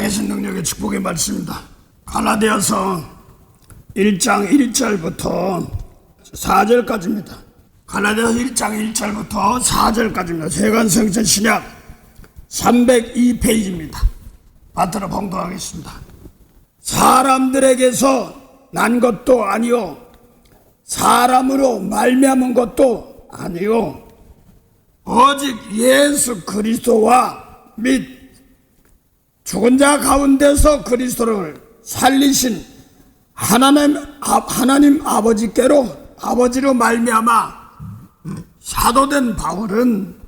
살아계신 능력의 축복의 말씀입니다. 갈라디아서 1장 1절부터 4절까지입니다. 갈라디아서 1장 1절부터 4절까지입니다. 세관성전 신약 302페이지입니다. 받들어 봉독하겠습니다. 사람들에게서 난 것도 아니요 사람으로 말미암은 것도 아니요 오직 예수 그리스도와 및 죽은 자 가운데서 그리스도를 살리신 하나님 아버지로 말미암아 사도된 바울은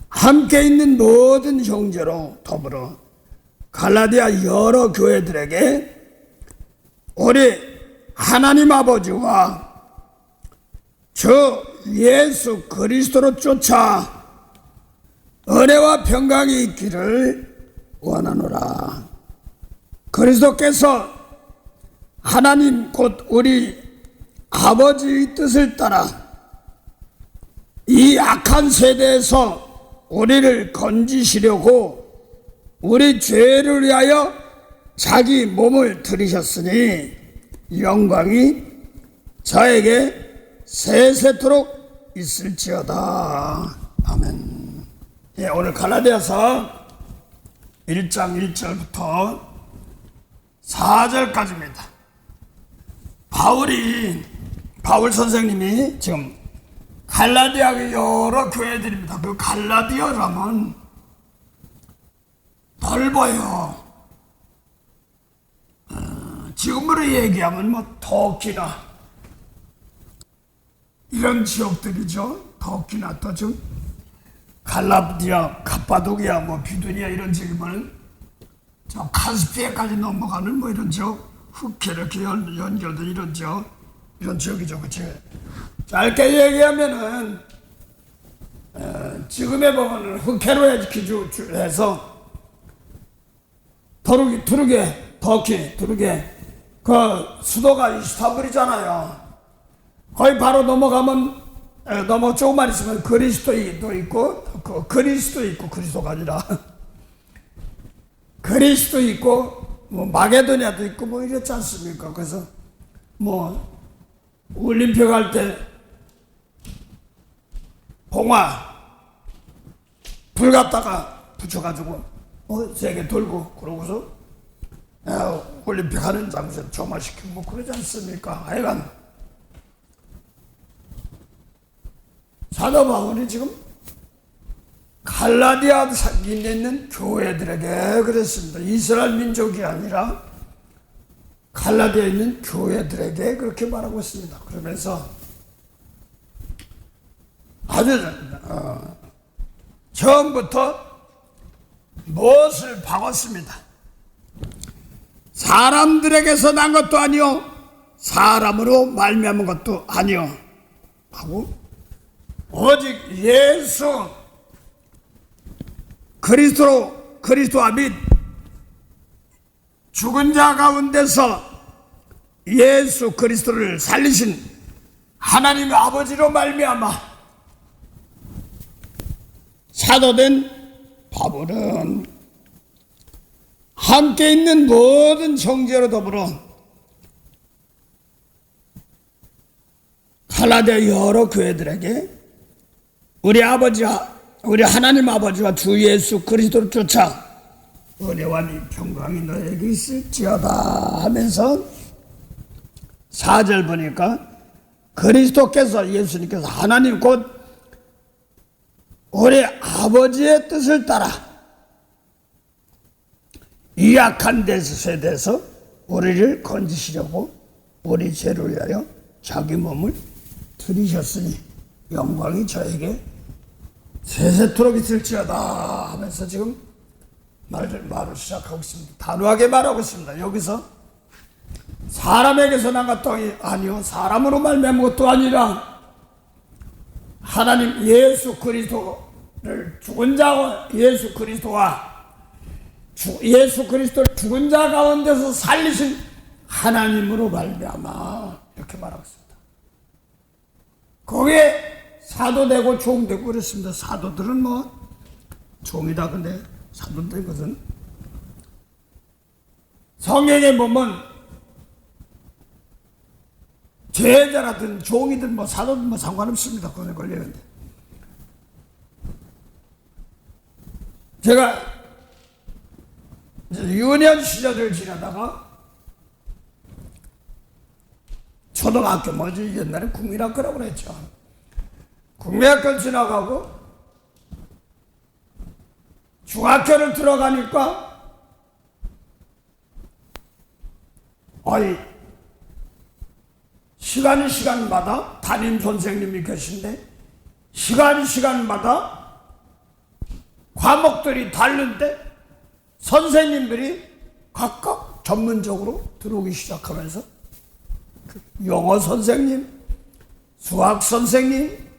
함께 있는 모든 형제로 더불어 갈라디아 여러 교회들에게 우리 하나님 아버지와 저 예수 그리스도로 쫓아 은혜와 평강이 있기를 원하노라. 그리스도께서 하나님 곧 우리 아버지의 뜻을 따라 이 악한 세대에서 우리를 건지시려고 우리 죄를 위하여 자기 몸을 들이셨으니 영광이 저에게 세세토록 있을지어다. 아멘. 예, 오늘 갈라디아서 1장 1절부터 4절까지입니다. 바울 선생님이 지금 갈라디아의 여러 교회들입니다. 그 갈라디아라면 넓어요. 지금으로 얘기하면 뭐 터키나 이런 지역들이죠. 터키나 또 좀 갈라디아, 카파도기아, 뭐 비두니아 이런 지역이면 저 카스피해까지 넘어가는 뭐 이런 지역, 흑해 이렇게 연결된 이런 지역, 이런 지역이죠, 그치? 짧게 얘기하면은 지금에 보면은 흑해로 해서 터키 그 수도가 이스탄불이잖아요. 거기 바로 넘어가면 너무 조금만 있으면 그리스도도 있고, 그리스도 있고, 그리스도가 아니라 그리스도 있고, 뭐 마게도니아도 있고, 뭐 이랬지 않습니까? 그래서 뭐 올림픽 할 때 봉화 불 갖다가 붙여가지고 세계 돌고 그러고서 올림픽 하는 장소에 조마시키고 뭐 그러지 않습니까? 하여간 사도 바울이 지금 갈라디아 사기에 있는 교회들에게 그랬습니다. 이스라엘 민족이 아니라 갈라디아에 있는 교회들에게 그렇게 말하고 있습니다. 그러면서 아주 처음부터 무엇을 박았습니다. 사람들에게서 난 것도 아니요 사람으로 말미암은 것도 아니요 하고 오직 예수 그리스도와 및 죽은 자 가운데서 예수 그리스도를 살리신 하나님 아버지로 말미암아 사도된 바울은 함께 있는 모든 형제로 더불어 갈라디아 여러 교회들에게 우리 하나님 아버지와 주 예수 그리스도를 쫓아 은혜와 평강이 너에게 있을지어다 하면서 4절 보니까 그리스도께서 예수님께서 하나님 곧 우리 아버지의 뜻을 따라 이 악한 세대에서 우리를 건지시려고 우리 죄를 위하여 자기 몸을 들이셨으니 영광이 저에게 세세토록 있을지어다 하면서 지금 말을 시작하고 있습니다. 단호하게 말하고 있습니다. 여기서 사람에게서 난 것도 아니요 사람으로 말미암은 것도 아니라 하나님 예수 그리스도를 죽은 자 예수 그리스도를 죽은 자 가운데서 살리신 하나님으로 말미암아 이렇게 말하고 있습니다. 거기에 사도되고 종되고 그랬습니다. 사도들은 뭐 종이다 근데 사도된 것은 성경에 보면 제자라든 종이든 뭐 사도든 뭐 상관없습니다. 그거는 걸리는데. 제가 유년 시절을 지나다가 초등학교 뭐지 옛날에 국민학교라고 그랬죠. 국민학교를 지나가고 중학교를 들어가니까 시간마다 담임 선생님이 계신데 시간마다 과목들이 다른데 선생님들이 각각 전문적으로 들어오기 시작하면서 영어 선생님, 수학 선생님,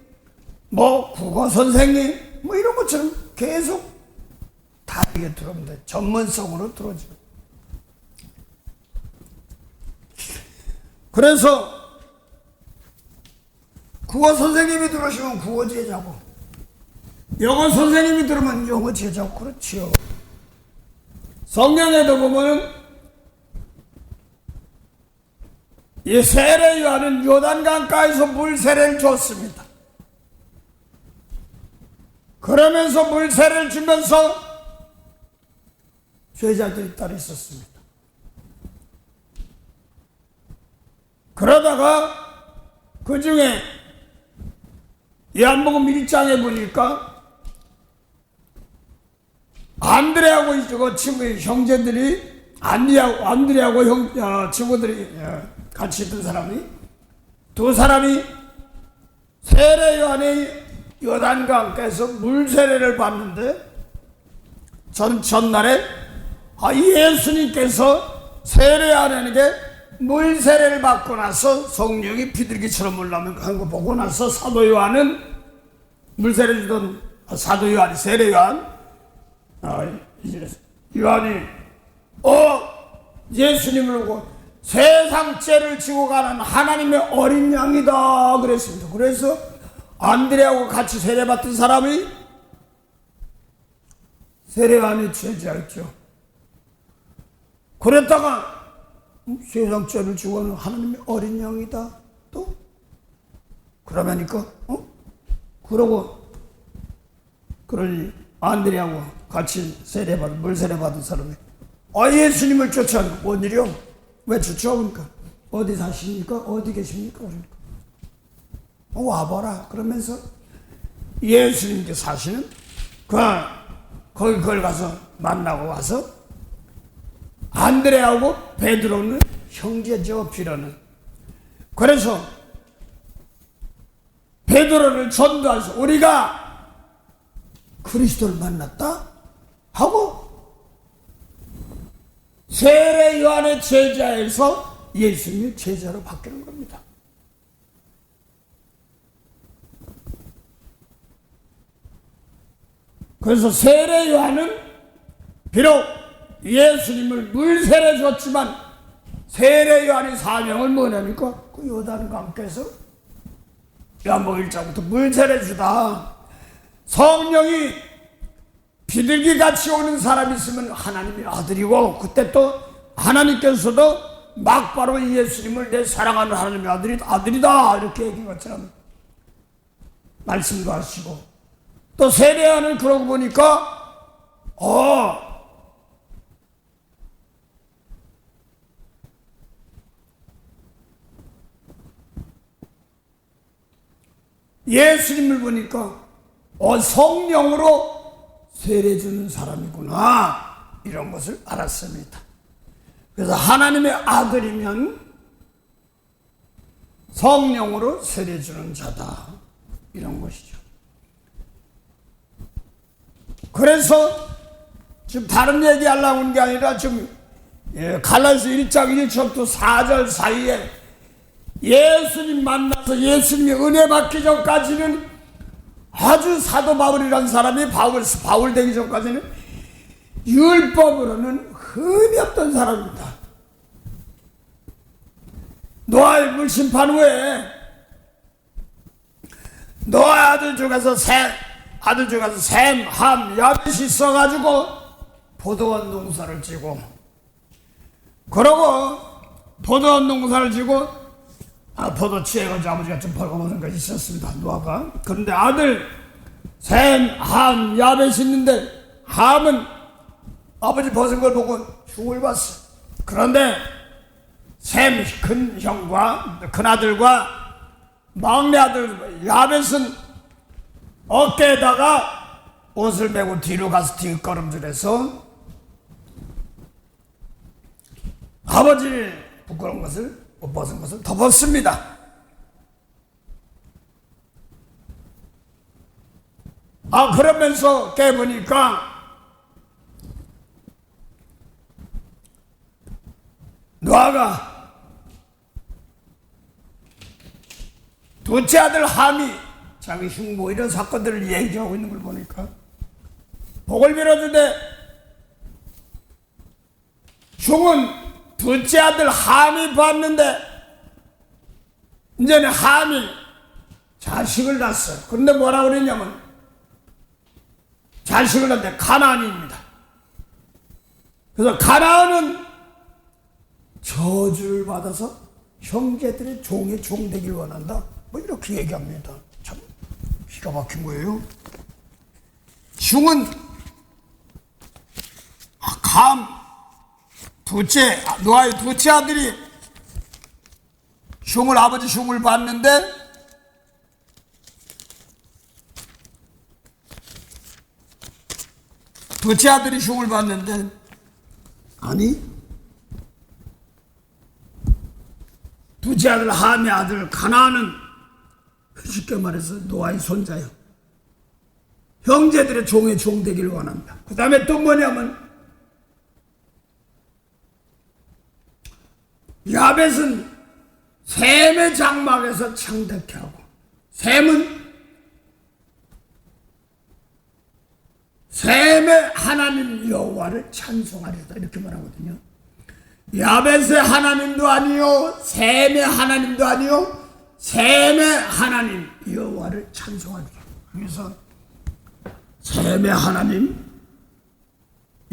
뭐 국어 선생님 뭐 이런 것처럼 계속 다르게 들어오는데 전문성으로 들어오죠. 그래서 국어 선생님이 들어오시면 국어 제자고 영어 선생님이 들어오면 영어 제자고 그렇지요. 성경에도 보면은 이 세례 요한은 요단강가에서 물 세례를 줬습니다. 그러면서 물 세례를 주면서 제자들이 따로 있었습니다. 그러다가 그 중에 요한복음 1장에 보니까 안드레하고 이거 친구 형제들이 안드레하고 친구들이 같이 있던 사람이 두 사람이 세례 요한의 요단강가에서 물 세례를 받는데 전날에 예수님께서 세례 요한에게 물 세례를 받고 나서 성령이 비둘기처럼 올라오는 거 보고 나서 사도 요한은 물 세례 주던 사도 요한이 세례 요한 요한이 예수님을 보고 세상 죄를 지고 가는 하나님의 어린 양이다 그랬습니다. 그래서 안드레하고 같이 세례받던 사람이 세례 요한의 제자였죠. 그랬다가 세상 죄를 지고 가는 하나님의 어린 양이다 또 그러니까 그러니 안드레하고 같이 물 세례받은 사람이 예수님을 쫓아오는 뭔 일이요? 왜 쫓아오니까? 어디 사십니까? 어디 계십니까? 그러니까 와봐라 그러면서 예수님께 사시는 거기 가서 만나고 와서 안드레하고 베드로는 형제죠. 비로는 그래서 베드로를 전도해서 우리가 그리스도를 만났다 하고 세례 요한의 제자에서 예수님의 제자로 바뀌는 겁니다. 그래서 세례 요한은 비록 예수님을 물 세례 줬지만 세례 요한의 사명은 뭐냐니까 그 요단강가에서 요한복음 1장부터 물 세례 주다. 성령이 비둘기같이 오는 사람이 있으면 하나님의 아들이고 그때 또 하나님께서도 막바로 예수님을 내 사랑하는 하나님의 아들이다 이렇게 얘기한 것처럼 말씀도 하시고 또 세례 요한은 그러고 보니까 예수님을 보니까 성령으로 세례 주는 사람이구나 이런 것을 알았습니다. 그래서 하나님의 아들이면 성령으로 세례 주는 자다 이런 것이죠. 그래서 지금 다른 얘기 하려고 하는 게 아니라 지금 갈라디아서 1장 1절부터 4절 사이에 예수님 만나서 예수님의 은혜 받기 전까지는 아주 사도 바울이라는 사람이 바울 되기 전까지는 율법으로는 흠이 없던 사람입니다. 노아의 물심판 후에 노아 아들 중에서 셈, 함, 야벳이 있어가지고 포도원 농사를 지고 그러고 포도 농사를 지고 포도 취해가지고 아버지가 좀 벌거벗은 것이 있었습니다. 노아가. 그런데 아들 셈, 함, 야벳이 있는데 함은 아버지 벗은 걸 보고 흉을 봤어. 그런데 셈 큰 형과 큰 아들과 막내 아들 야벳은 어깨에다가 옷을 메고 뒤로 가서 뒷걸음질해서 아버지 부끄러운 것을 못 벗은 것을 덮었습니다. 그러면서 깨보니까 노아가 둘째 아들 함이 자기 흉모 이런 사건들을 얘기하고 있는 걸 보니까 복을 빌어주되 흉은 둘째 아들 함이 봤는데 이제는 함이 자식을 낳았어요. 그런데 뭐라고 그랬냐면 자식을 낳는데 가나안입니다. 그래서 가나안은 저주를 받아서 형제들의 종의 종 되길 원한다. 뭐 이렇게 얘기합니다. 참 기가 막힌 거예요. 흉은 노아의 둘째 아들이 아버지 흉을 봤는데 둘째 아들이 흉을 봤는데 둘째 아들 함의 아들 가나안은 쉽게 말해서 노아의 손자예요. 형제들의 종의 종 되기를 원합니다. 그 다음에 또 뭐냐면 야벳은 셈의 장막에서 창대케 하고 셈은 셈의 하나님 여호와를 찬송하리다 이렇게 말하거든요. 야벳의 하나님도 아니요 셈의 하나님도 아니요 셈의 하나님 여호와를 찬송하리다. 그래서 셈의 하나님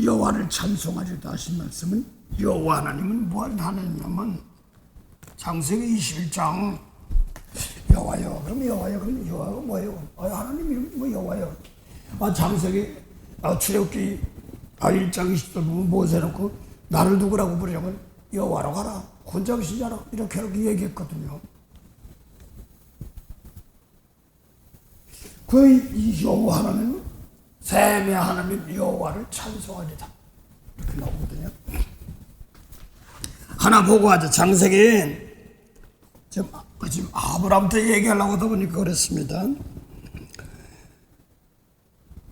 여호와를 찬송하리다 하신 말씀은 여호와 하나님은 무슨 하나님이냐면 창세기 21장 여호와여 그럼 여호와가 뭐예요? 하나님 이름이 뭐 여호와여. 창세기 출애굽기 1장 20절 보면 모세놓고 나를 누구라고 부르냐면 여호와라고 하라. 혼자 계시잖아. 이렇게 얘기했거든요. 이 여호와 하나님은 셈의 하나님 여호와를 찬송하리다. 이렇게 나오거든요. 하나 보고 하자. 창세기 지금 아브라함부터 얘기하려고 하다 보니까 그랬습니다.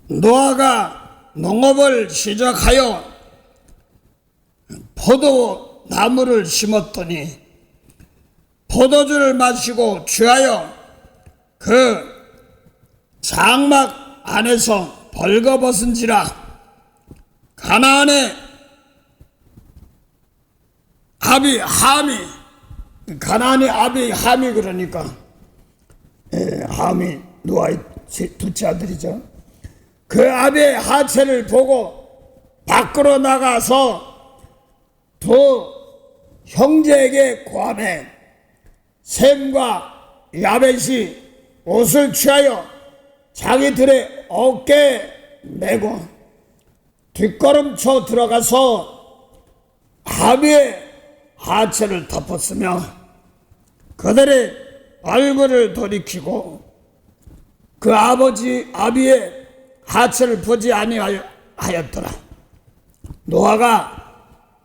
노아가 농업을 시작하여 포도나무를 심었더니 포도주를 마시고 취하여 그 장막 안에서 벌거벗은지라 가나안의 아비 함이 가나안의 아비 함이 그러니까 함이 노아의 둘째 아들이죠. 그 아비의 하체를 보고 밖으로 나가서 두 형제에게 고하매 셈과 야벳이 옷을 취하여 자기들의 어깨에 메고 뒷걸음쳐 들어가서 아비의 하체를 덮었으며 그들의 얼굴을 돌이키고 그 아비의 하체를 보지 아니하였더라. 노아가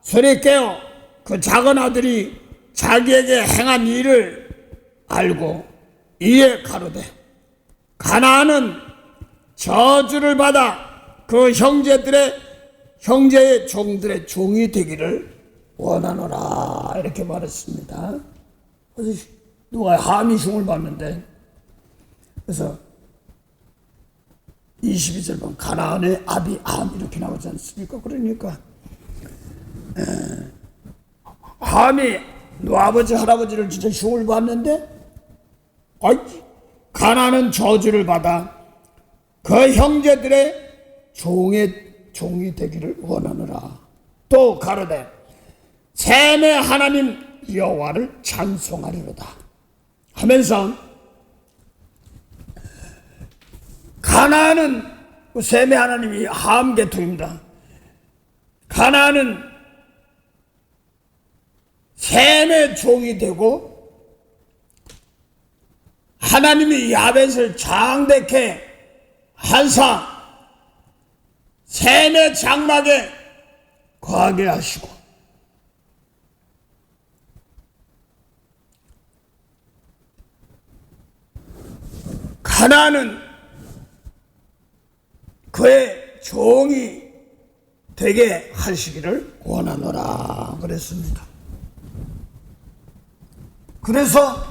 소리 깨어 그 작은 아들이 자기에게 행한 일을 알고 이에 가로되 가나안은 저주를 받아 그 형제의 종들의 종이 되기를 원하노라 이렇게 말했습니다. 그래서 누가 함이 흉을 봤는데 그래서 22절 보면 가나안의 아비 함 이렇게 나오지 않습니까? 그러니까 함이 노아 아버지 할아버지를 진짜 흉을 봤는데 가나안은 저주를 받아 그 형제들의 종이 되기를 원하노라. 또 가로되 셈의 하나님 여호와를 찬송하리로다 하면서 가나안은 셈의 하나님이 함 계통입니다. 가나안은 셈의 종이 되고 하나님이 야벳을 장대케 한사 셈의 장막에 거하게 하시고 가나안은 그의 종이 되게 하시기를 원하노라 그랬습니다. 그래서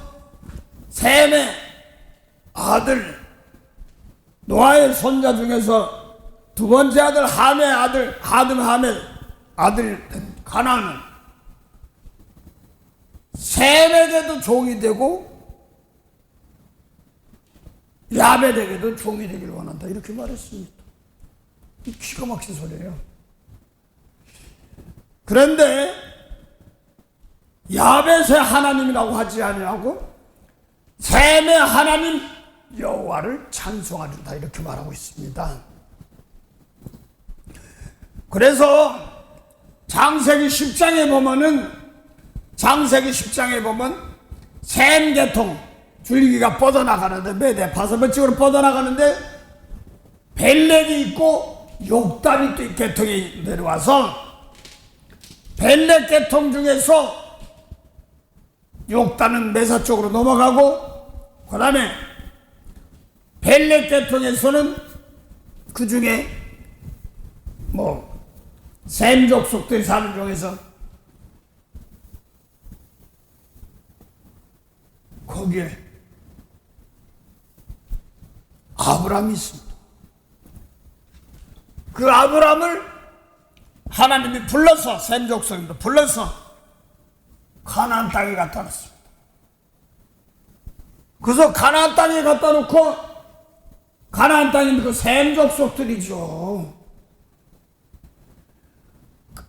셈의 아들 노아의 손자 중에서 두 번째 아들 함의 아들 함의 아들 가나안은 셈에게도 종이 되고 야벳에게도 종이 되기를 원한다 이렇게 말했습니다. 이 기가 막힌 소리예요. 그런데 야벳의 하나님이라고 하지 아니하고 셈의 하나님 여호와를 찬송하리로다 이렇게 말하고 있습니다. 그래서 창세기 10장에 보면 셈 계통 줄기가 뻗어나가는데 매대 바사번쪽으로 뻗어나가는데 벨렉이 있고 욕단이 또 계통이 내려와서 벨렉 계통 중에서 욕단은 메사 쪽으로 넘어가고 그 다음에 벨렉 계통에서는 그 중에 셈 족속들이 사는 중에서 거기에 아브라함이 있습니다. 그 아브라함을 하나님이 불러서 셈 족속입니다. 불러서 가나안 땅에 갖다 놨습니다. 그래서 가나안 땅에 갖다 놓고 가나안 땅이 그 셈 족속들이죠.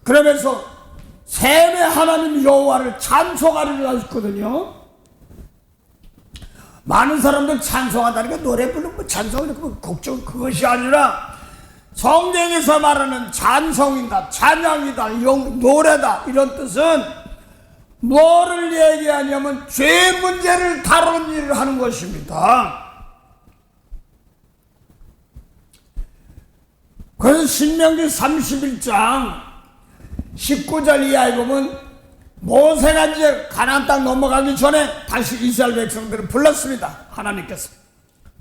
그러면서 셈의 하나님 여호와를 찬송하리라 했거든요. 많은 사람들 찬송하다니까 노래 부르면 찬송이니까 걱정 그것이 아니라 성경에서 말하는 찬송이다, 찬양이다, 노래다 이런 뜻은 뭐를 얘기하냐면 죄 문제를 다루는 일을 하는 것입니다. 그래서 신명기 31장 19절 이하에 보면 모세가 이제 가나안 땅 넘어가기 전에 다시 이스라엘 백성들을 불렀습니다. 하나님께서.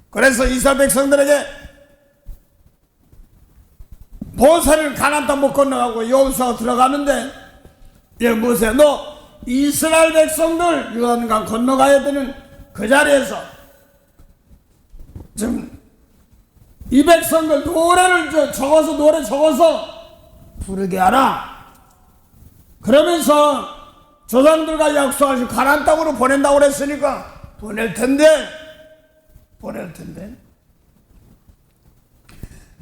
그래서 이스라엘 백성들에게 모세를 가나안 땅 못 건너가고 여호수아가 들어가는데 모세 너 이스라엘 백성들 요단강 건너가야 되는 그 자리에서 지금 이 백성들 노래 적어서 부르게 하라. 그러면서 조상들과 약속하시고 가나안 땅으로 보낸다고 그랬으니까 보낼 텐데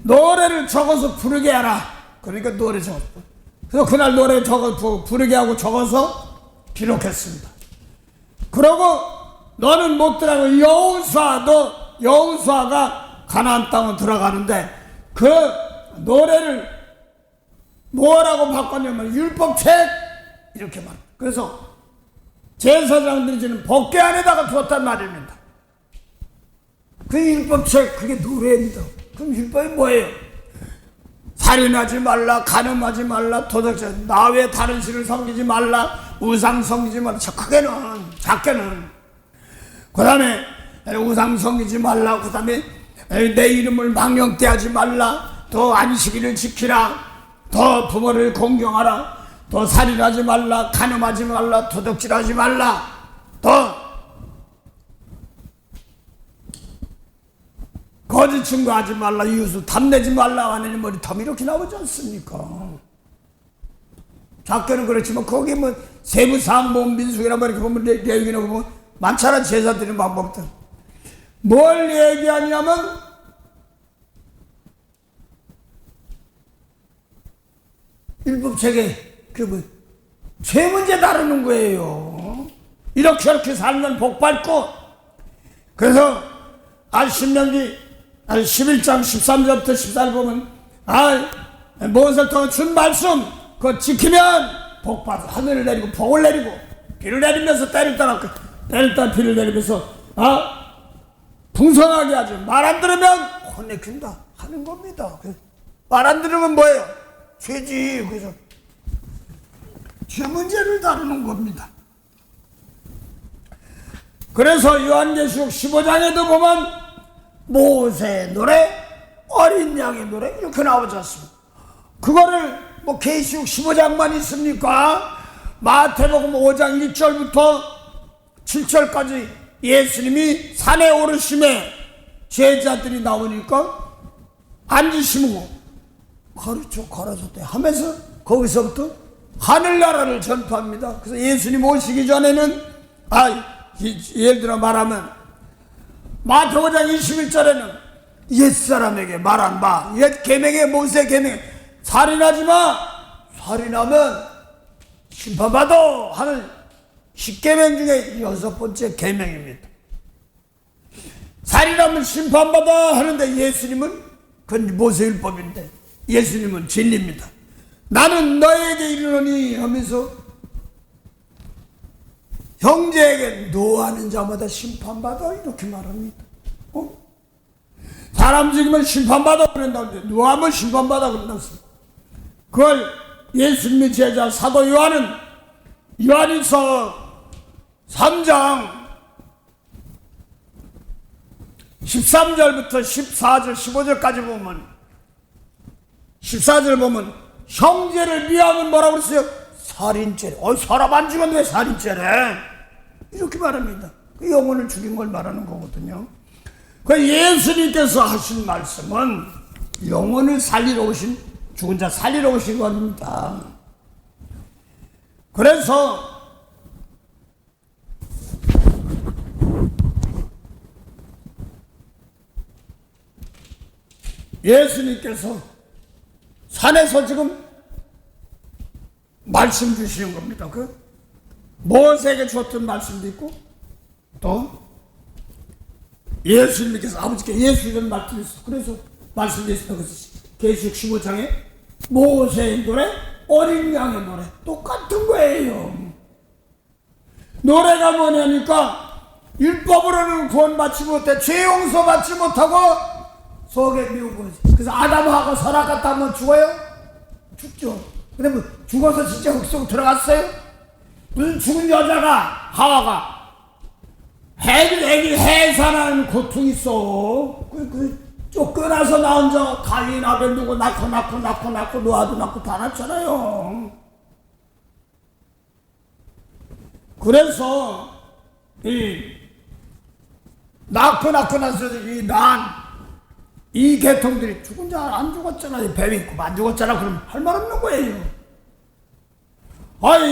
노래를 적어서 부르게 하라. 그러니까 노래 적었어. 그래서 그날 노래 부르게 하고 적어서 기록했습니다. 그러고 너는 못 들어가고 여호수아가 가나안 땅으로 들어가는데 그 노래를 뭐라고 바꿨냐면 율법책 이렇게 말. 그래서 제사장들이 지금 법궤 안에다가 두었단 말입니다. 그 율법책 그게 노래입니다. 그럼 율법이 뭐예요? 살인하지 말라, 간음하지 말라, 도둑질, 나 외 다른 신을 섬기지 말라, 우상 섬기지 말라. 작게는 그 다음에 우상 섬기지 말라. 그 다음에 내 이름을 망령되하지 말라. 더 안식일을 지키라. 더 부모를 공경하라. 더 살인하지 말라. 간음하지 말라. 도둑질하지 말라. 더 거짓 증거하지 말라. 이웃을 탐내지 말라. 하느님 머리탐 이렇게 나오지 않습니까? 작게는 그렇지만 거기 뭐 세부사항 보면 민수기나 뭐 이렇게 보면 레위기나 보면 많잖아. 제사 드리는 방법들. 뭘 얘기하냐면 율법책에 죄 문제 다루는 거예요. 이렇게 저렇게 살면 복 받고. 그래서 신명기 11장 13절부터 14절 보면 모세를 통해 준 말씀 그거 지키면 복 받아. 하늘을 내리고 복을 내리고 비를 내리면서 때를 따라 비를 내리면서 풍성하게 하죠. 말 안 들으면 혼내킨다 하는 겁니다. 말 안 들으면 뭐예요? 죄지. 그래서 죄 문제를 다루는 겁니다. 그래서 요한계시록 15장에도 보면 모세의 노래, 어린 양의 노래 이렇게 나오지 않습니까? 그거를 계시록 15장만 있습니까? 마태복음 5장 1절부터 7절까지 예수님이 산에 오르심에 제자들이 나오니까 앉으시고 가르쳤대 하면서 거기서부터 하늘나라를 전파합니다. 그래서 예수님 오시기 전에는 예를 들어 말하면 마태복음 5장 21절에는 옛사람에게 말한 바 옛 계명에 모세 계명에 살인하지 마. 살인하면 심판받아 하는 10계명 중에 6번째 계명입니다. 살인하면 심판받아 하는데 예수님은 그건 모세율법인데 예수님은 진리입니다. 나는 너에게 이르노니 하면서 형제에게 노하는 자마다 심판받아 이렇게 말합니다. 사람 죽이면 심판받아 그런다는데 노하면 심판받아 그런다습니다. 그걸 예수님의 제자 사도 요한은 요한일서 3장 13절부터 14절 15절까지 보면 14절 보면 형제를 미워하면 뭐라고 그랬어요? 살인죄래. 사람 안 죽였는데 왜 살인죄래? 이렇게 말합니다. 그 영혼을 죽인 걸 말하는 거거든요. 그 예수님께서 하신 말씀은 영혼을 살리러 오신, 죽은 자 살리러 오신 겁니다. 그래서 예수님께서 산에서 지금 말씀 주시는 겁니다. 그 모세에게 줬던 말씀도 있고 또 예수님께서 아버지께 예수님의 말씀이 있어. 그래서 말씀드렸습니다. 그래서 계시록 15장에 모세의 노래, 어린 양의 노래 똑같은 거예요. 노래가 뭐냐니까 율법으로는 구원받지 못해 죄 용서받지 못하고 속에 미우고 그래서 아담하고 선악과 따면 죽어요? 죽죠. 근데 뭐 죽어서 진짜 흙속 들어갔어요? 무슨 죽은 여자가 하와가 애기 해산하는 고통이 있어. 쫓겨나서 나온 자 가인 아벨 누구 낳고 노아도 낳고 다 낳잖아요. 그래서 낳고 나서 이 계통들이 죽은 자 안 죽었잖아요. 뱀이 있고 안 죽었잖아. 그럼 할 말 없는 거예요.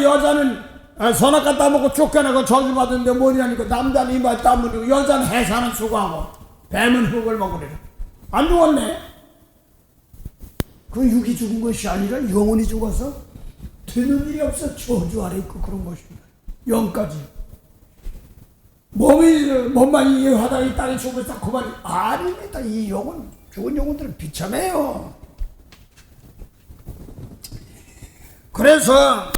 여자는 선악과 따먹고 쫓겨나고 저주받는데 뭐냐니까 남자는 이마에 땀 흘리고 여자는 해산은 수고하고 뱀은 흙을 먹으리라. 안 죽었네. 그 육이 죽은 것이 아니라 영혼이 죽어서 되는 일이 없어. 저주 아래 있고 그런 것입니다. 영까지. 몸만 이 화당이 땅에 죽고 있다 그만 아닙니다. 이 영혼, 죽은 영혼들은 비참해요. 그래서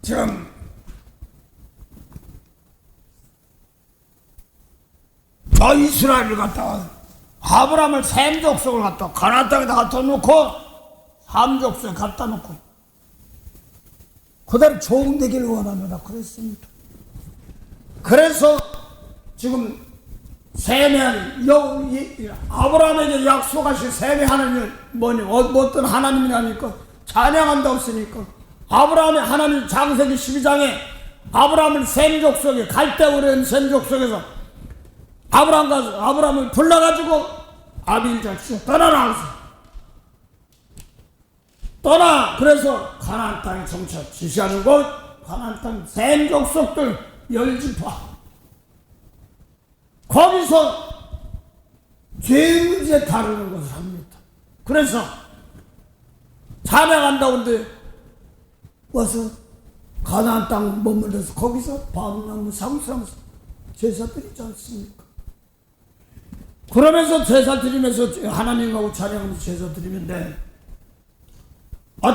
지금 저 이스라엘을 갖다가 아브라함을 셈 족속을 갖다가 가나안 땅에다 갖다 놓고 삼 족속에 갖다 놓고 그대로 종되기를 원합니다. 그랬습니다. 그래서 지금 세매하는 아브라함에게 약속하신 세매 하나님은 뭐냐? 어떤 하나님이냐니까 찬양한다고 했으니까 아브라함의 하나님 창세기 12장에 아브라함을 셈 족속에 갈대우르는 셈 족속에서 아브라함을 불러가지고 아비일자를 떠나라 하면서 떠나. 그래서 가나안 땅에 정착 지시하는 곳 가나안 땅 셈 족속들 10지파 거기서 죄 문제 다루는 것을 합니다. 그래서 찬양한다는데 와서 가나안 땅 머물러서 거기서 밤나무 상수하면서 제사 드리지 않습니까? 그러면서 제사 드리면서 하나님하고 찬양하면서 제사 드리면 돼.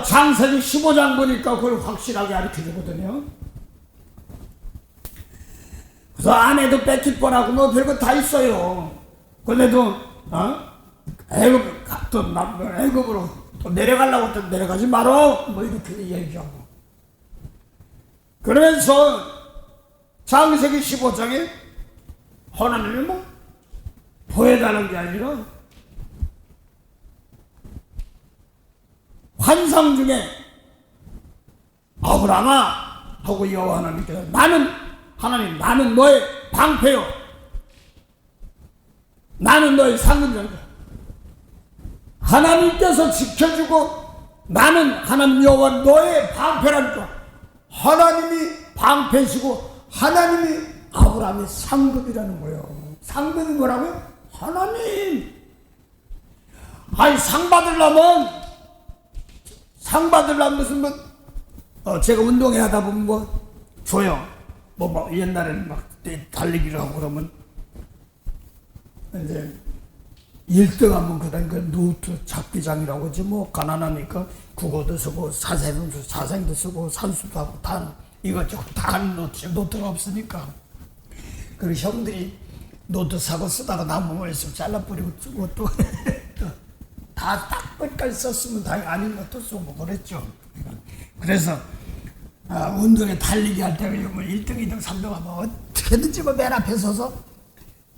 창세기 15장 보니까 그걸 확실하게 가르쳐주거든요. 그래서 아내도 뺏길 뻔하고 뭐 별거 다 있어요. 그런데도 애굽으로 또 내려가려고 또 내려가지 말어 뭐 이렇게 얘기하고. 그러면서 창세기 15장에 하나님이 뭐 보여달라는 게 아니라 환상 중에 아브라함아 하고 여호와 하나님께서 나는 너의 방패요, 나는 너의 상급자다. 하나님께서 지켜주고 나는 하나님 여호와 너의 방패라니까. 하나님이 방패시고 하나님이 아브라함의 상급이라는 거예요. 상급이 뭐라고요? 하나님. 아니 상 받으려면 무슨 제가 운동회 하다 보면 뭐 줘요. 뭐 옛날에는 막 달리기를 하고 그러면 이제 1등 하면 그다음 그 노트 잡기장이라고 하지. 뭐 가난하니까 국어도 쓰고 사생도 쓰고 산수도 하고 다 이것저것 다 하는 노트가 없으니까. 그리고 형들이 노트 사고 쓰다가 남으면 있으면 잘라버리고 쓰고 또 다 딱 끝까지 썼으면 다행히 아닌 것도 쓰고 그랬죠. 그래서 운동에 달리기 할 때가 뭐 1등, 2등, 3등 하면 어떻게든지 뭐 맨 앞에 서서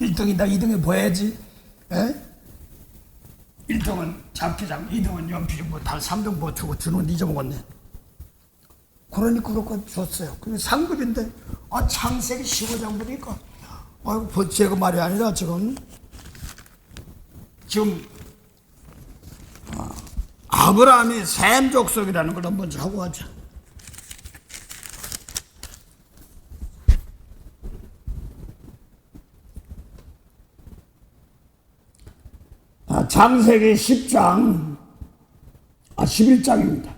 1등이다 2등에 보여야지. 1등은 잡기장, 2등은 연필, 뭐 다 3등 뭐 주는 잊어먹었네. 그러니까 그렇게 줬어요. 그게 상급인데 창세기 15장 보니까 제가 말이 아니라 지금 아브라함이 셈 족속이라는 걸 먼저 하고 하자. 창세기 10장 11장입니다.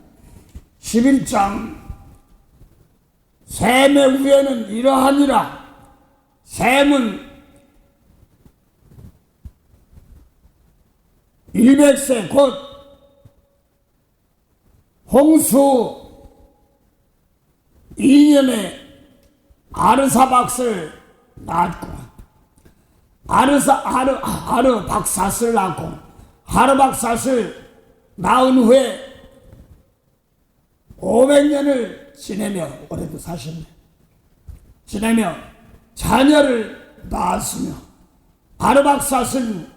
11장 셈의 후예는 이러하니라. 셈은 100세 곧 홍수 2년에 아르사박스를 낳았고 아르박사스를 낳고 아르박사스를 낳은 후에 500년을 지내며 올해도 사셨네. 지내며 자녀를 낳았으며 아르박사스는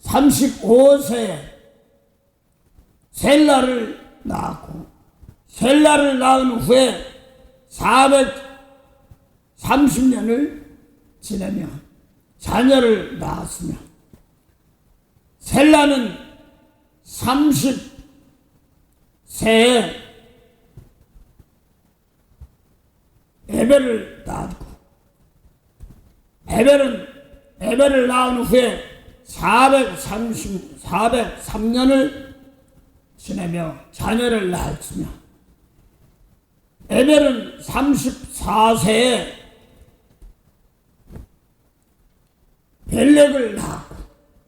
35세에 셀라를 낳았고 셀라를 낳은 후에 430년을 지내며 자녀를 낳았으며 셀라는 30세에 에벨을 낳았고 에벨을 낳은 후에 403년을 지내며 자녀를 낳았으며 에벨은 34세에 벨렉을 낳았고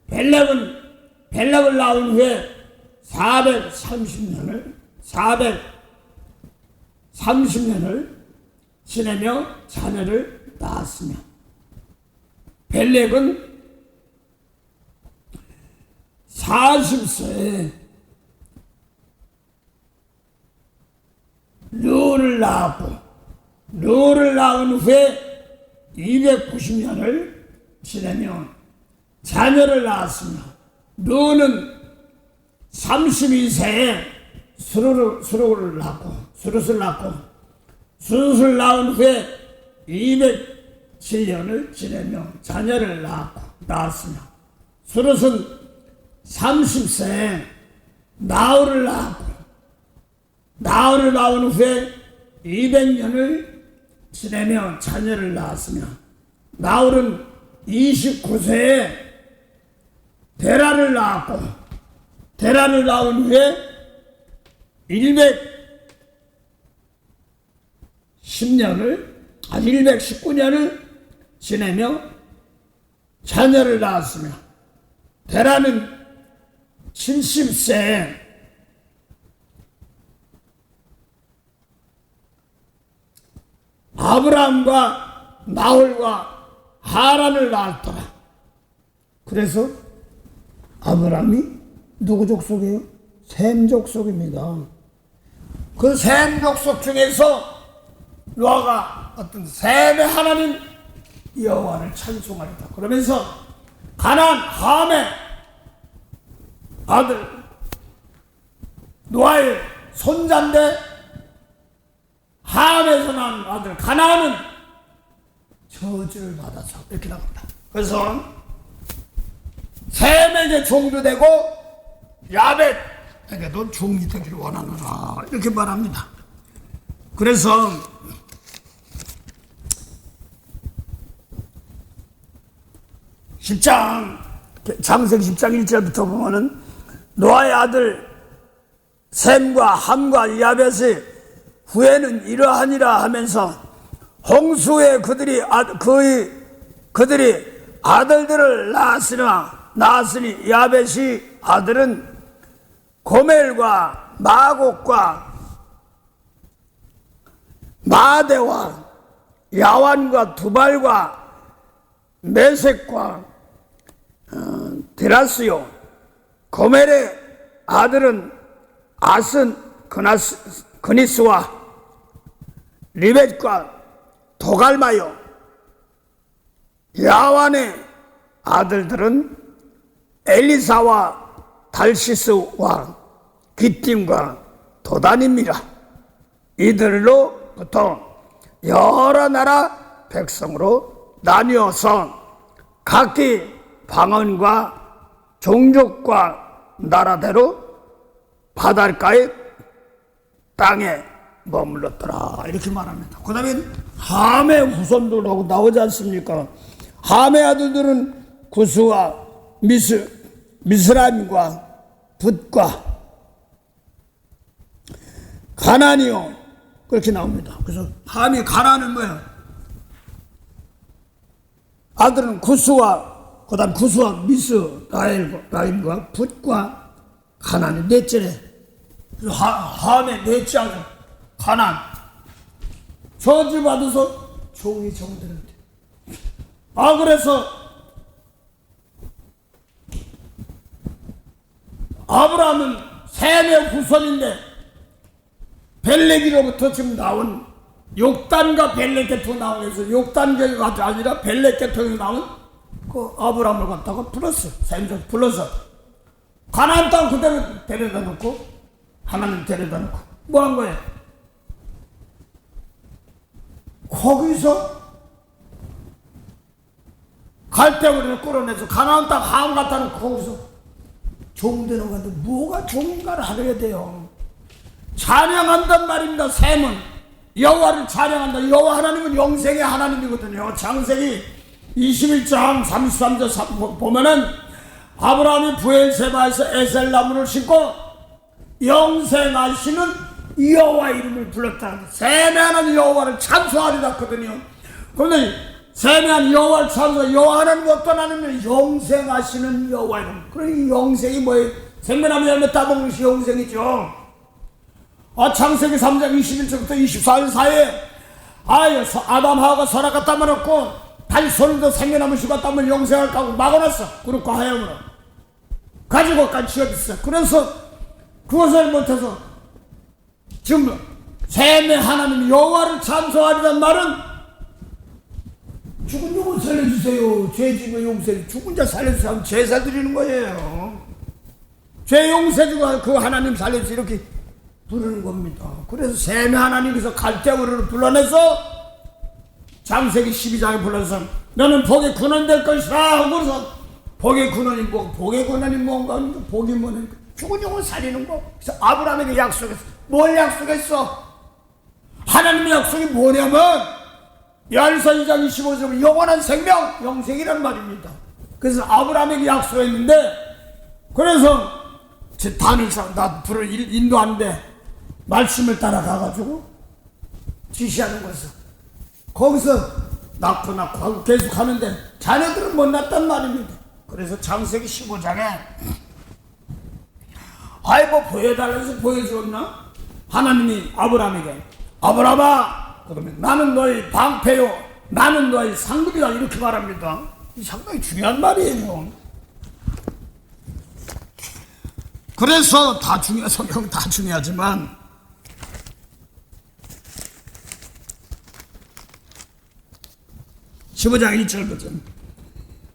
벨렉을 낳은 후에 430년을 지내며 자녀를 낳았으며 벨렉은 40세에 르를 낳았고 르를 낳은 후에 290년을 지내며 자녀를 낳았으며 르는 32세에 수룻을 낳고 수룻을 낳은 후에 207년을 지내며 자녀를 낳았으며 수룻은 30세에 나홀을 낳았고 나홀을 낳은 후에 200년을 지내며 자녀를 낳았으며 나홀은 29세에 데라를 낳았고 데라를 낳은 후에 119년을 지내며 자녀를 낳았으며, 데라는 70세에 아브라함과 나홀과 하란을 낳았더라. 그래서 아브라함이 누구 족속이에요? 셈 족속입니다. 그 셈 족속 중에서 노아가 어떤 셈의 하나님 여호와를 찬송하리다 그러면서 가나안 함의 아들 노아의 손자인데 함에서 난 아들 가나안은 저주를 받아서 이렇게 나갑니다. 그래서 셈에게 종도 되고 야벳에게도 종이 되기를 원하노라 이렇게 말합니다. 그래서 창세기 10장 1절부터 보면은 노아의 아들 셈과 함과 야벳이 후에는 이러하니라 하면서 홍수에 그들이 아들들을 낳았으니 야벳이 아들은 고멜과 마곡과 마대와 야완과 두발과 메색과 데라스요. 고멜의 아들은 아슨 그니스와 리벳과 도갈마요. 야완의 아들들은 엘리사와 달시스와 기띔과 도단입니다. 이들로부터 여러 나라 백성으로 나뉘어서 각기 방언과 종족과 나라대로 바닷가의 땅에 머물렀더라 이렇게 말합니다. 그 다음에 함의 후손들하고 나오지 않습니까? 함의 아들들은 구스와 미스라임과 붓과 가나니요 그렇게 나옵니다. 그래서 함이 가나는 뭐야? 아들은 구스와 그 다음 구스와 미스라임과 붓과 가나니 넷째래. 함의 넷째 아들 가난 저주 받아서 종이 정되는데 그래서 아브라함은 셈의 후손인데 벨렉이로부터 지금 나온 욕단과 벨렉 계통이 나오면서 욕단계가 아니라 벨렉 계통이 나온 그 아브라함을 갖다가 불렀어. 셈을 불러서 가나안 땅 그대로 데려다 놓고 하나님 데려다 놓고 뭐 한 거예요? 거기서 갈대우리를 끌어내서 가나안 땅 함 갖다 놓고 거기서 종되는 건데 뭐가 종인가를 하려야 돼요. 찬양한단 말입니다. 셈은 여호와를 찬양한다. 여호와 하나님은 영생의 하나님이거든요. 창세기 21장 33절 보면은 아브라함이 부엘세바에서 에셀나무를 심고 영생하시는 여호와 이름을 불렀다. 셈의 하나님 여호와를 찬송하리라 하거든요. 그런데 셈의 하나님 여호와를 찬송하 여호와 하나님은 어떤 하나님이면 영생하시는 여호와 이름. 그러니 영생이 뭐예요? 생명나무 열매 따먹는 것이 영생이죠. 창세기 3장 21절부터 24일 사이에 아담 하와가 선악과 따먹었고 다시 손으로 생명나무 씨가 따면 영생할까 하고 막아놨어. 그룹과 하염으로 가지고까지 지어졌어. 그래서 그것을 못해서 지금 셈의 하나님 여호와를 찬송하리란 말은 죽은 영혼 살려주세요. 죄 지은 용서 죽은 자 살려주세요 하면 제사 드리는 거예요. 죄 용서주고 그 하나님 살려주세요 이렇게 부르는 겁니다. 그래서 셈의 하나님께서 갈대우리를 불러내서 창세기 12장에 불러서 너는 복의 근원 될 것이라 하고 그래서 복의 근원이 뭐 복의 근원이 뭔가 복이 뭐는 죽은 영혼 살리는 거. 그래서 아브라함에게 약속했어. 뭘 약속했어? 하나님의 약속이 뭐냐면 야일서 2장 25절 영원한 생명 영생이란 말입니다. 그래서 아브라함에게 약속했는데 그래서 제 단을 나 불을 인도하는데 말씀을 따라가가지고 지시하는 것을 거기서 낳고 하고 계속 하는데 자녀들은 못 낳았단 말입니다. 그래서 창세기 15장에 아이 뭐 보여달라 해서 보여주었나? 하나님이 아브라함에게 아브라함아 그러면 나는 너의 방패요 나는 너의 상급이다 이렇게 말합니다. 이 상당히 중요한 말이에요. 그래서 성경 다 중요하지만 (15장 1절부터)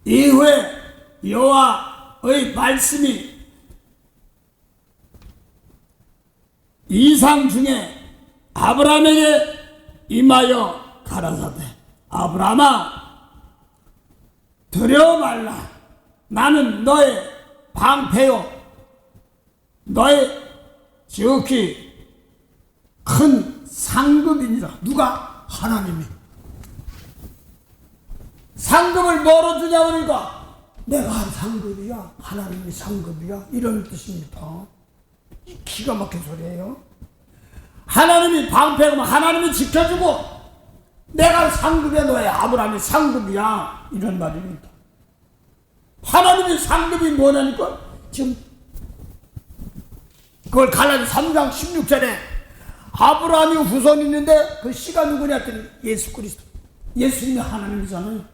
이후에 여호와의 말씀이 이상 중에 아브라함에게 임하여 가라사대 아브라함아 두려워 말라 나는 너의 방패요 너의 지극히 큰 상급이니라. 누가? 하나님이. 상급을 뭐로 주냐 그러니까 내가 한 상급이야 하나님이 상급이야 이런 뜻입니다. 기가 막힌 소리예요. 하나님이 방패고 하나님이 지켜주고 내가 상급이야 너의 아브라함이 상급이야 이런 말입니다. 하나님이 상급이 뭐냐니까 지금 그걸 갈라디아 3장 16절에 아브라함이 후손이 있는데 그 씨가 누구냐 했더니 예수 그리스도. 예수님이 하나님이잖아요.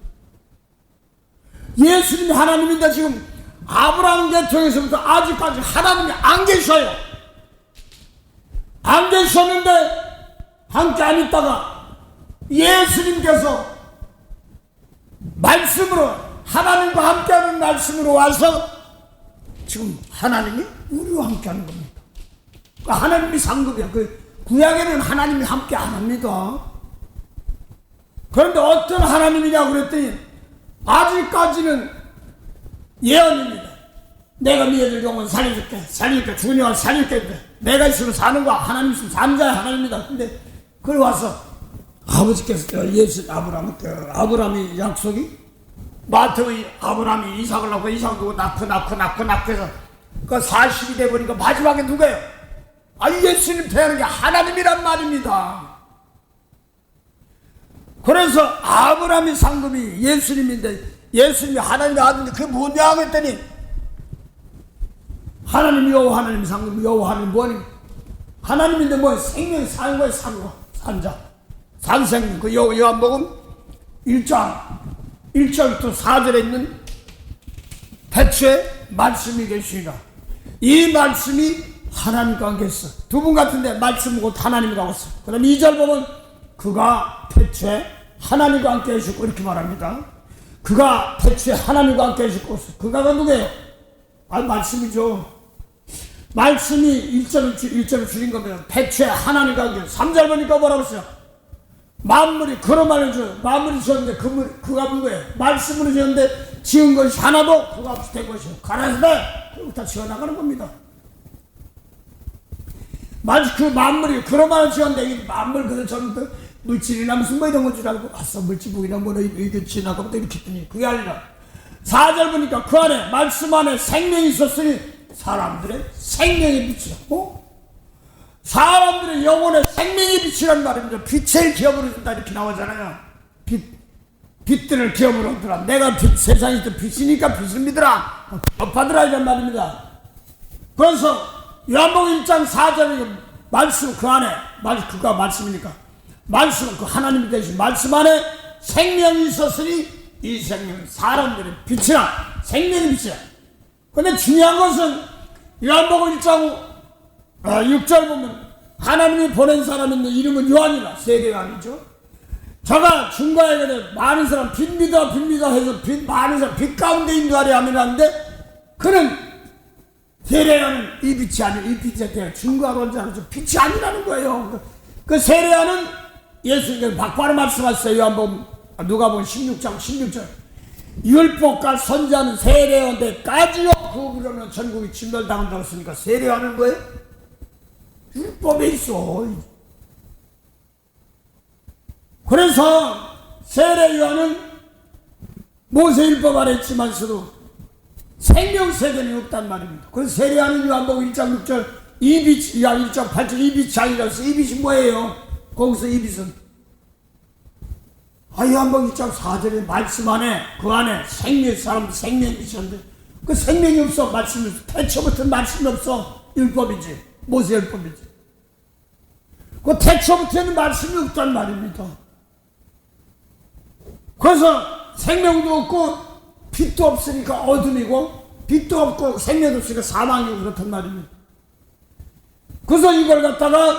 예수님이 하나님인데 지금 아브라함 계통에서부터 아직까지 하나님이 안 계셔요. 안 계셨는데 함께 안 있다가 예수님께서 말씀으로 하나님과 함께하는 말씀으로 와서 지금 하나님이 우리와 함께하는 겁니다. 하나님이 상급이야. 구약에는 하나님이 함께 안 합니다. 그런데 어떤 하나님이냐고 그랬더니 아직까지는 예언입니다. 내가 너희들 영혼 살릴게 죽으니까 살릴게 내가 있으면 사는 거야 하나님 있으면 사는 자야 하나님입니다. 근데 그걸 와서 아버지께서 아브라함이 약속이 마태의 아브라함이 이삭을 낳고 이삭 두고 낳고 해서 그 40이 돼버리니까 마지막에 누구예요? 예수님 태어나는 게 하나님이란 말입니다. 그래서 아브라함이 상급이 예수님인데 예수님이 하나님의 아들인데 그게 뭐냐 했더니 하나님 여호와 하나님 상급 여호와 하나님 뭐니? 하나님인데 뭐 생명이 사는 거예요. 산자 산생 그 요한복음 1장 1절부터 4절에 있는 태초에 말씀이 계시니라. 이 말씀이 하나님과 함께 있어. 두 분 같은데 말씀은 곧 하나님이라고 했어. 그 다음 2절 보면 그가 태초에 하나님과 함께 계시고 이렇게 말합니다. 그가 태초에 하나님과 함께 계시고 그가 누구예요? 말씀이죠. 말씀이 1절을 줄인 겁니다. 태초에 하나님과 함께 3절 보니까 뭐라고 했어요? 만물이 그런 말을 줘요. 만물이 지었는데 그가 누구예요? 말씀으로 지었는데 지은 것이 하나도 그가 없이 된 것이요. 가라사대 그리고 다 지어나가는 겁니다. 그 만물이 그런 말을 지었는데 이 만물 그래서 저는 물질이나 무슨 뭐 이런 건 줄 알고 왔어. 물질북이나 뭐나 이게 지나가면 이렇게 했더니 그게 아니라 4절 보니까 그 안에 말씀 안에 생명이 있었으니 사람들의 생명의 빛이라. 사람들의 영혼의 생명의 빛이란 말입니다. 빛을 기업으로 준다 이렇게 나오잖아요. 빛들을 기업으로 얻으라. 내가 세상에 있던 빛이니까 빛을 믿으라. 받으라 이란 말입니다. 그래서 요한복음 1장 4절에 말씀 그 안에 그가 말씀이니까 말씀은 그 하나님이 되신 말씀 안에 생명이 있었으니 이 생명은 사람들의 빛이라. 생명의 빛이라. 그런데 중요한 것은 요한복음 1장 6절 보면 하나님이 보낸 사람인데 이름은 요한이라. 세례 요한이죠. 저가 중과에 많은 사람 빛 믿어 해서 많은 사람 빛 가운데 인도하려 하는데 그는 세례요한은 이 빛이 아니라 이 빛에 대해 중과로 온 자는 빛이 아니라는 거예요. 그 세례요한은 예수님께서 바로 말씀하셨어요. 요한복음 누가복음 16장 16절 율법과 선지자는 세례요한때까지요 그러면 전국이 진멸당한다고 했으니까 세례요한은 뭐예요? 율법에 있어. 그래서 세례요한은 모세율법 아래 있지만서도 생명세계는 없단 말입니다. 그래서 세례하는 요한복음 1장 6절 이빛, 1장 8절 이빛이 아니라서 이빛이 뭐예요? 거기서 이빛은 요한복음 1장 4절에 말씀 안에 그 안에 사람도 생명이 있었는데 그 생명이 없어. 말씀이 없어. 태초부터 말씀이 없어. 율법이지. 모세 율법이지. 그 태초부터는 말씀이 없단 말입니다. 그래서 생명도 없고 빛도 없으니까 어둠이고 빛도 없고 생명도 없으니까 사망이고 그렇단 말입니다. 그래서 이걸 갖다가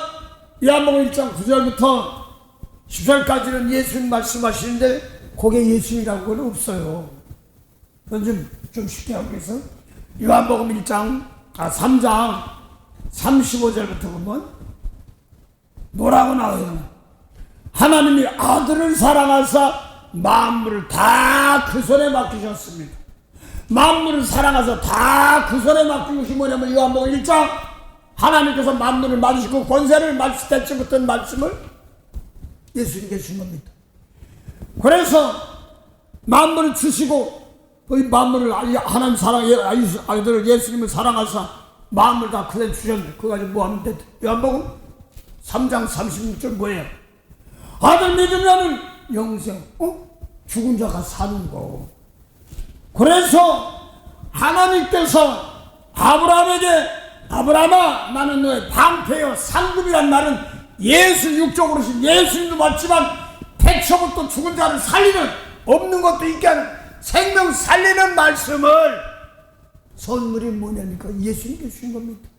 요한복음 1장 9절부터 10절까지는 예수님 말씀하시는데 거기에 예수님이라고는 없어요. 그건 좀 쉽게 하기 위해서 요한복음 3장 35절부터 보면 뭐라고 나와요? 하나님이 아들을 사랑하사 만물을 다 그 손에 맡기셨습니다. 만물을 사랑하사 다 그 손에 맡긴 것이 뭐냐면 요한복음 1장 하나님께서 만물을 만드시고 권세를 때쯤부터 말씀을 예수님께 주신 겁니다. 그래서 만물을 주시고 그 만물을 하나님 아들을 예수님을 사랑하사 만물을 다 그대 주셨는데 그거 가지고 뭐 하면 됐다. 요한복음 3장 36절 뭐예요? 아들 믿으면은 영생, 죽은 자가 사는 거. 그래서 하나님께서 아브라함에게 아브라함아 나는 너의 방패여 상급이란 말은 예수 육적으로 신 예수님도 맞지만 태초부터 죽은 자를 살리는 없는 것도 있게 하는 생명 살리는 말씀을 선물이 뭐냐니까 예수님께 주신 겁니다.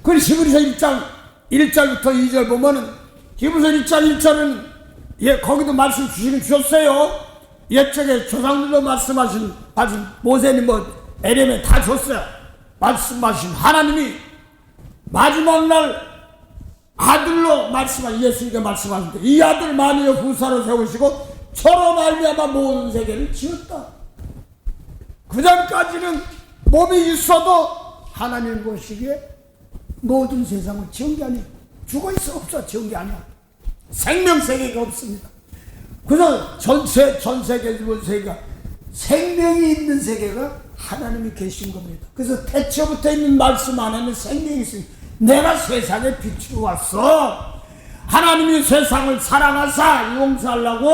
그래서 히브리서 1장 1절부터 2절 보면은 히브리서 1장 1절은 거기도 말씀 주셨어요. 옛적에 조상들도 말씀하신 모세님 에렘에 다 줬어요. 말씀하신 하나님이 마지막 날 아들로 말씀하신 예수님께 말씀하신데 이 아들 만유의 후사로 세우시고 저로 말미암아 모든 세계를 지었다. 그 전까지는 몸이 있어도 하나님 보시기에 모든 세상을 지은 게 아니야. 죽어있어 없어 지은 게 아니야. 생명세계가 없습니다. 그래서 전 세계 세계가 생명이 있는 세계가 하나님이 계신 겁니다. 그래서 태초부터 있는 말씀 안에는 생명이 있습니다. 내가 세상에 빛으로 왔어. 하나님이 세상을 사랑하사 용서하려고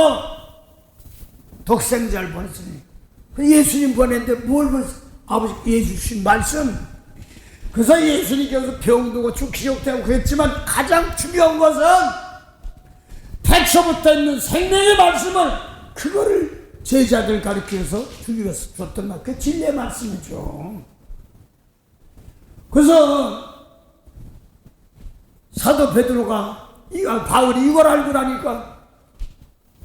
독생자를 보냈으니 예수님 보냈는데 뭘 보냈어? 아버지 예수 주신 말씀. 그래서 예수님께서 병도 고치고 기적도 하고 그랬지만 가장 중요한 것은 태초부터 있는 생명의 말씀을 그거를 제자들 가르쳐서 줬던 말, 그 진리의 말씀이죠. 그래서 사도 베드로가 바울이 이걸 알고 나니까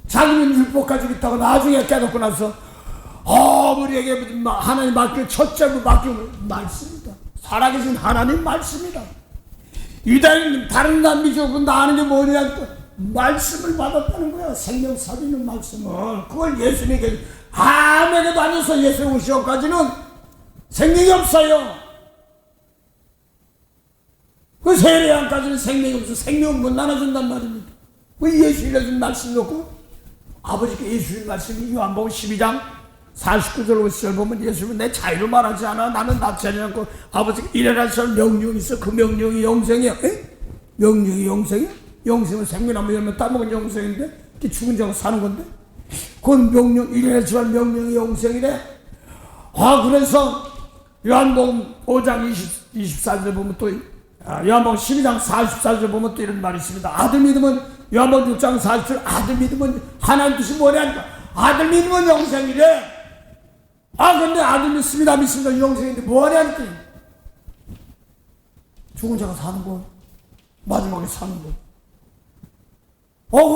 자기는 율법 가지고 있다고 나중에 깨닫고 나서 우리에게 하나님 맡겨 첫째로 맡기는 말씀이다. 살아계신 하나님 말씀이다. 유다인은 다른 남미죠. 나 아는 게 뭐냐니까 말씀을 받았다는 거야. 생명 살리는 말씀을. 그걸 예수님에게 아무에게도 아니어서 예수 오시기까지는 생명이 없어요. 그 세례안까지는 생명이 없어. 생명은 못 나눠준단 말입니다. 그 예수님이 준 말씀 놓고 아버지께 예수님 말씀이 요한복음 12장 49절 50절 보면 예수님은 내 자유를 말하지 않아. 나는 납치 하지 않고 아버지께 이래라 할 명령이 있어. 그 명령이 영생이야. 명령이 영생이야? 영생은 생명나무 열매 따먹은 영생인데 죽은 자가 사는 건데 그건 명령 이래라 할 명령이 영생이래. 그래서 요한복음 5장 24절 보면 또 요한복음 12장 44절 보면 또 이런 말이 있습니다. 아들 믿으면 요한복음 6장 40절 아들 믿으면 하나님 뜻이 뭐냐니까 아들 믿으면 영생이래. 근데 아들 믿습니다 영생인데 뭐하냐니까 죽은 자가 사는 거 마지막에 사는 거.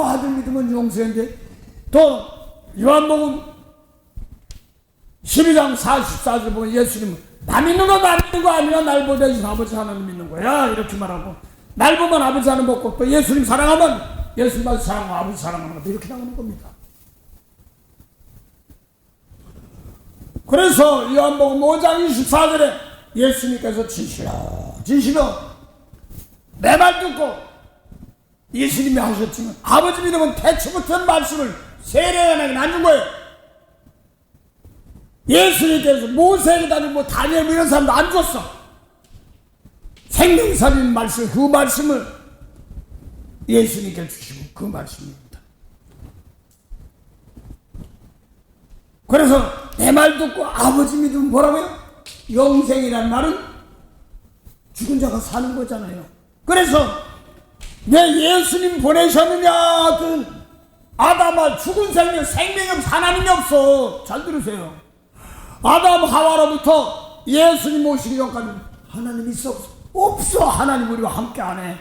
아들 믿으면 영생인데 또 요한복음 12장 44절 보면 예수님은 나 믿는 거 나 믿는 거 아니라 날 보내신 아버지 하나님 믿는 거야 이렇게 말하고 날 보면 아버지 하나님 먹고 또 예수님 사랑하면 예수님만 사랑하고 아버지 사랑하는 거 이렇게 나오는 겁니다. 그래서 요한복음 5장 24절에 예수님께서 진실아 내 말 듣고 예수님이 하셨지만 아버지 믿으면 태초부터 말씀을 세례하나님 안 준 거예요. 예수님께서 모세에다니 뭐 다니엘 이런 사람도 안 줬어. 생명살인 말씀, 그 말씀을 예수님께 주시고 그 말씀입니다. 그래서 내 말 듣고 아버지 믿으면 뭐라고요? 영생이란 말은 죽은 자가 사는 거잖아요. 그래서 왜 예수님 보내셨느냐? 그 아담아 죽은 생명, 생명이 없어. 하나님이 없어. 잘 들으세요. 아담 하와로부터 예수님 오시기 전까지 하나님이 있어 없어? 없어. 하나님 우리와 함께 안 해.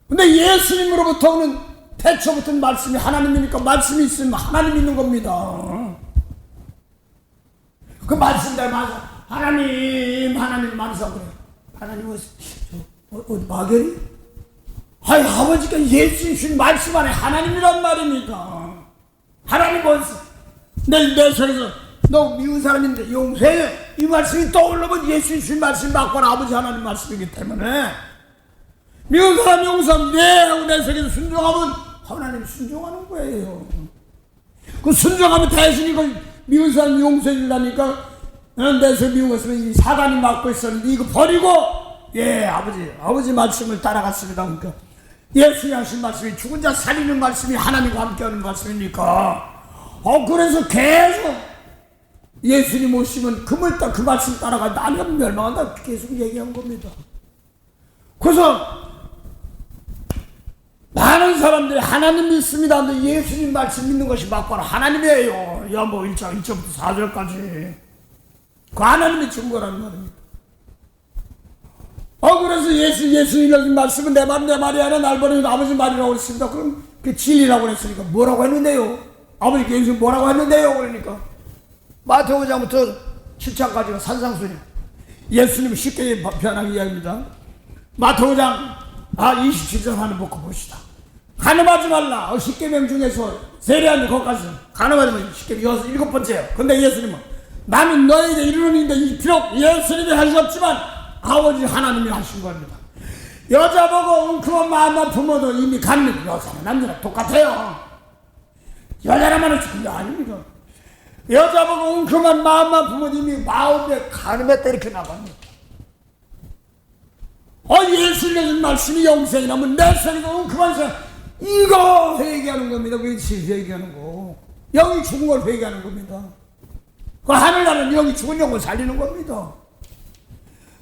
근데 예수님으로부터는 태초부터 말씀이 하나님이니까 말씀이 있으면 하나님 있는 겁니다. 그 말씀대로 맞아. 하나님 말해서 그래. 하나님 어디 마결이? 아니 아버지가 예수님 주신 말씀 안에 하나님이란 말입니다. 하나님 어디서? 내 속에서 너 미운 사람인데 용서해. 이 말씀이 떠올르면 예수님 주신 말씀 맞거나 아버지 하나님 말씀이기 때문에 미운 사람 용서하면 네 하고 내 속에서 순종하면 하나님 순종하는 거예요. 그 순종하면 대신 이거 미운 사람 용서해 주려니까 내 속에 미운 것은 사단이 맡고 있었는데 이거 버리고 예 아버지 말씀을 따라갔습니다. 그러니까 예수님 하신 말씀이 죽은 자 살리는 말씀이 하나님과 함께하는 말씀이니까 그래서 계속 예수님 오시면 그 말씀 따라가 나는 멸망한다 계속 얘기한 겁니다. 그래서 많은 사람들이 하나님 믿습니다 하는데 예수님 말씀 믿는 것이 맞거나 하나님이에요. 야뭐 1절부터 4절까지 그 하나님의 증거라는 말입니다. 그래서 예수님 말씀은 내 말이 아니라 날 보내는 아버지 말이라고 했습니다. 그럼 그 진리라고 했으니까 뭐라고 했는데요? 아버지께 예수님 뭐라고 했는데요? 그러니까 마태오 5장부터 7장까지가 산상수훈이에요. 예수님 쉽게 표현하기 이야기입니다. 마태오 5장 27절 하는 복 봅시다. 간음하지 말라. 10계명 중에서 세례하는 것까지 간음하지 말라. 10계명 7번째예요. 근데 예수님은 나는 너에게 이르노니 비록 예수님이 하셨지만 아버지 하나님이 하신 겁니다. 여자 보고 웅큼한 마음만 품어도 이미 갖는 여자나 남자나 똑같아요. 여자라면 죽은 게 아닙니다. 여자 보고 웅큼한 마음만 품어도 이미 마음에 간음했다 이렇게 나갑니다. 예수님 말씀이 영생이라면 내 속에서 웅큼한 생각 이거 회개하는 겁니다. 그렇지 회개하는 거. 영이 죽은 걸 회개하는 겁니다. 그 하늘나라는 영이 죽은 영을 살리는 겁니다.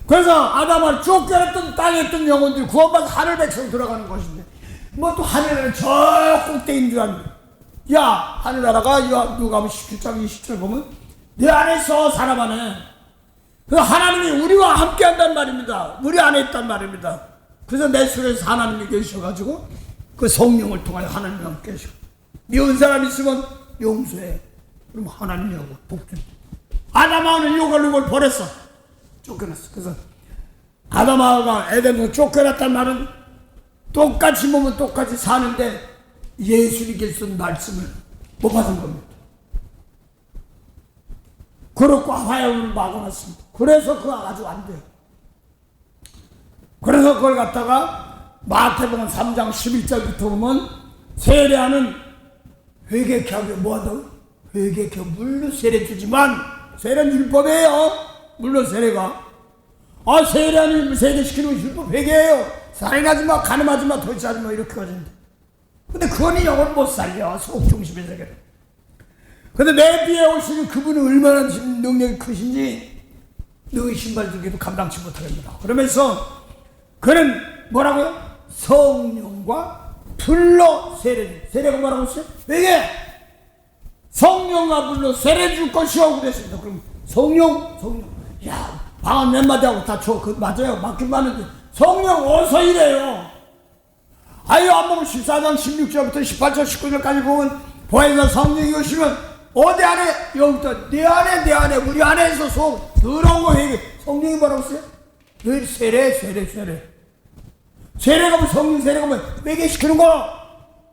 그래서 아담을 쫓겨났던 땅에 있던 영혼들이 구원받아 하늘 백성 들어가는 것인데 뭐 또 하늘나라는 저 꼭대기인 줄 아는 야 하늘나라가 누가 17장 20절 보면 내 안에서 사람 안에 그 하나님이 우리와 함께 한단 말입니다. 우리 안에 있단 말입니다. 그래서 내 속에서 하나님이 계셔가지고 그 성령을 통하여 하나님이 함께 계시고 미운 사람 있으면 용서해. 그럼 하나님이 하고 복준. 아담하고는 요걸 버렸어. 쫓겨났어. 그래서 아담하고가 에덴으로 쫓겨났단 말은 똑같이 보면 똑같이 사는데 예수님께서 쓴 말씀을 못 받은 겁니다. 그렇고 화염을 막아놨습니다. 그래서 그거 아주 안 돼요. 그래서 그걸 갖다가 마태복음 3장 11절부터 보면 세례하는 회개케 하고 뭐한다고? 회개케 물로 세례 주지만 세례는 율법이에요. 물론 세례가 세례하는 세례시키는 건 율법 회개예요. 살인하지 마, 간음하지 마, 도취하지 마 이렇게 하는데 근데 그거는 영을 못 살려. 속 중심의 세계를. 근데 내 뒤에 오시는 그분은 얼마나 능력이 크신지 너의 신발 두개도 감당치 못하겠다. 그러면서 그는 뭐라고요? 성령과 불로 세례가 뭐라고 했어요? 회개! 성령과 불로 세례 줄 것이오 그랬습니다. 그럼 성령 야 방언 몇 마디 하고 다 줘. 그 맞아요. 맞긴 맞는데 성령 어서 이래요. 요한복음 14장 16절부터 18절 19절까지 보면 보혜사 성령이 오시면 어디 안에 여기부터 내 안에 우리 안에서 속 더러운 거 회개. 성령이 뭐라고 했어요? 늘 세례가 뭐 성령 세례가 뭐 회개시키는 거.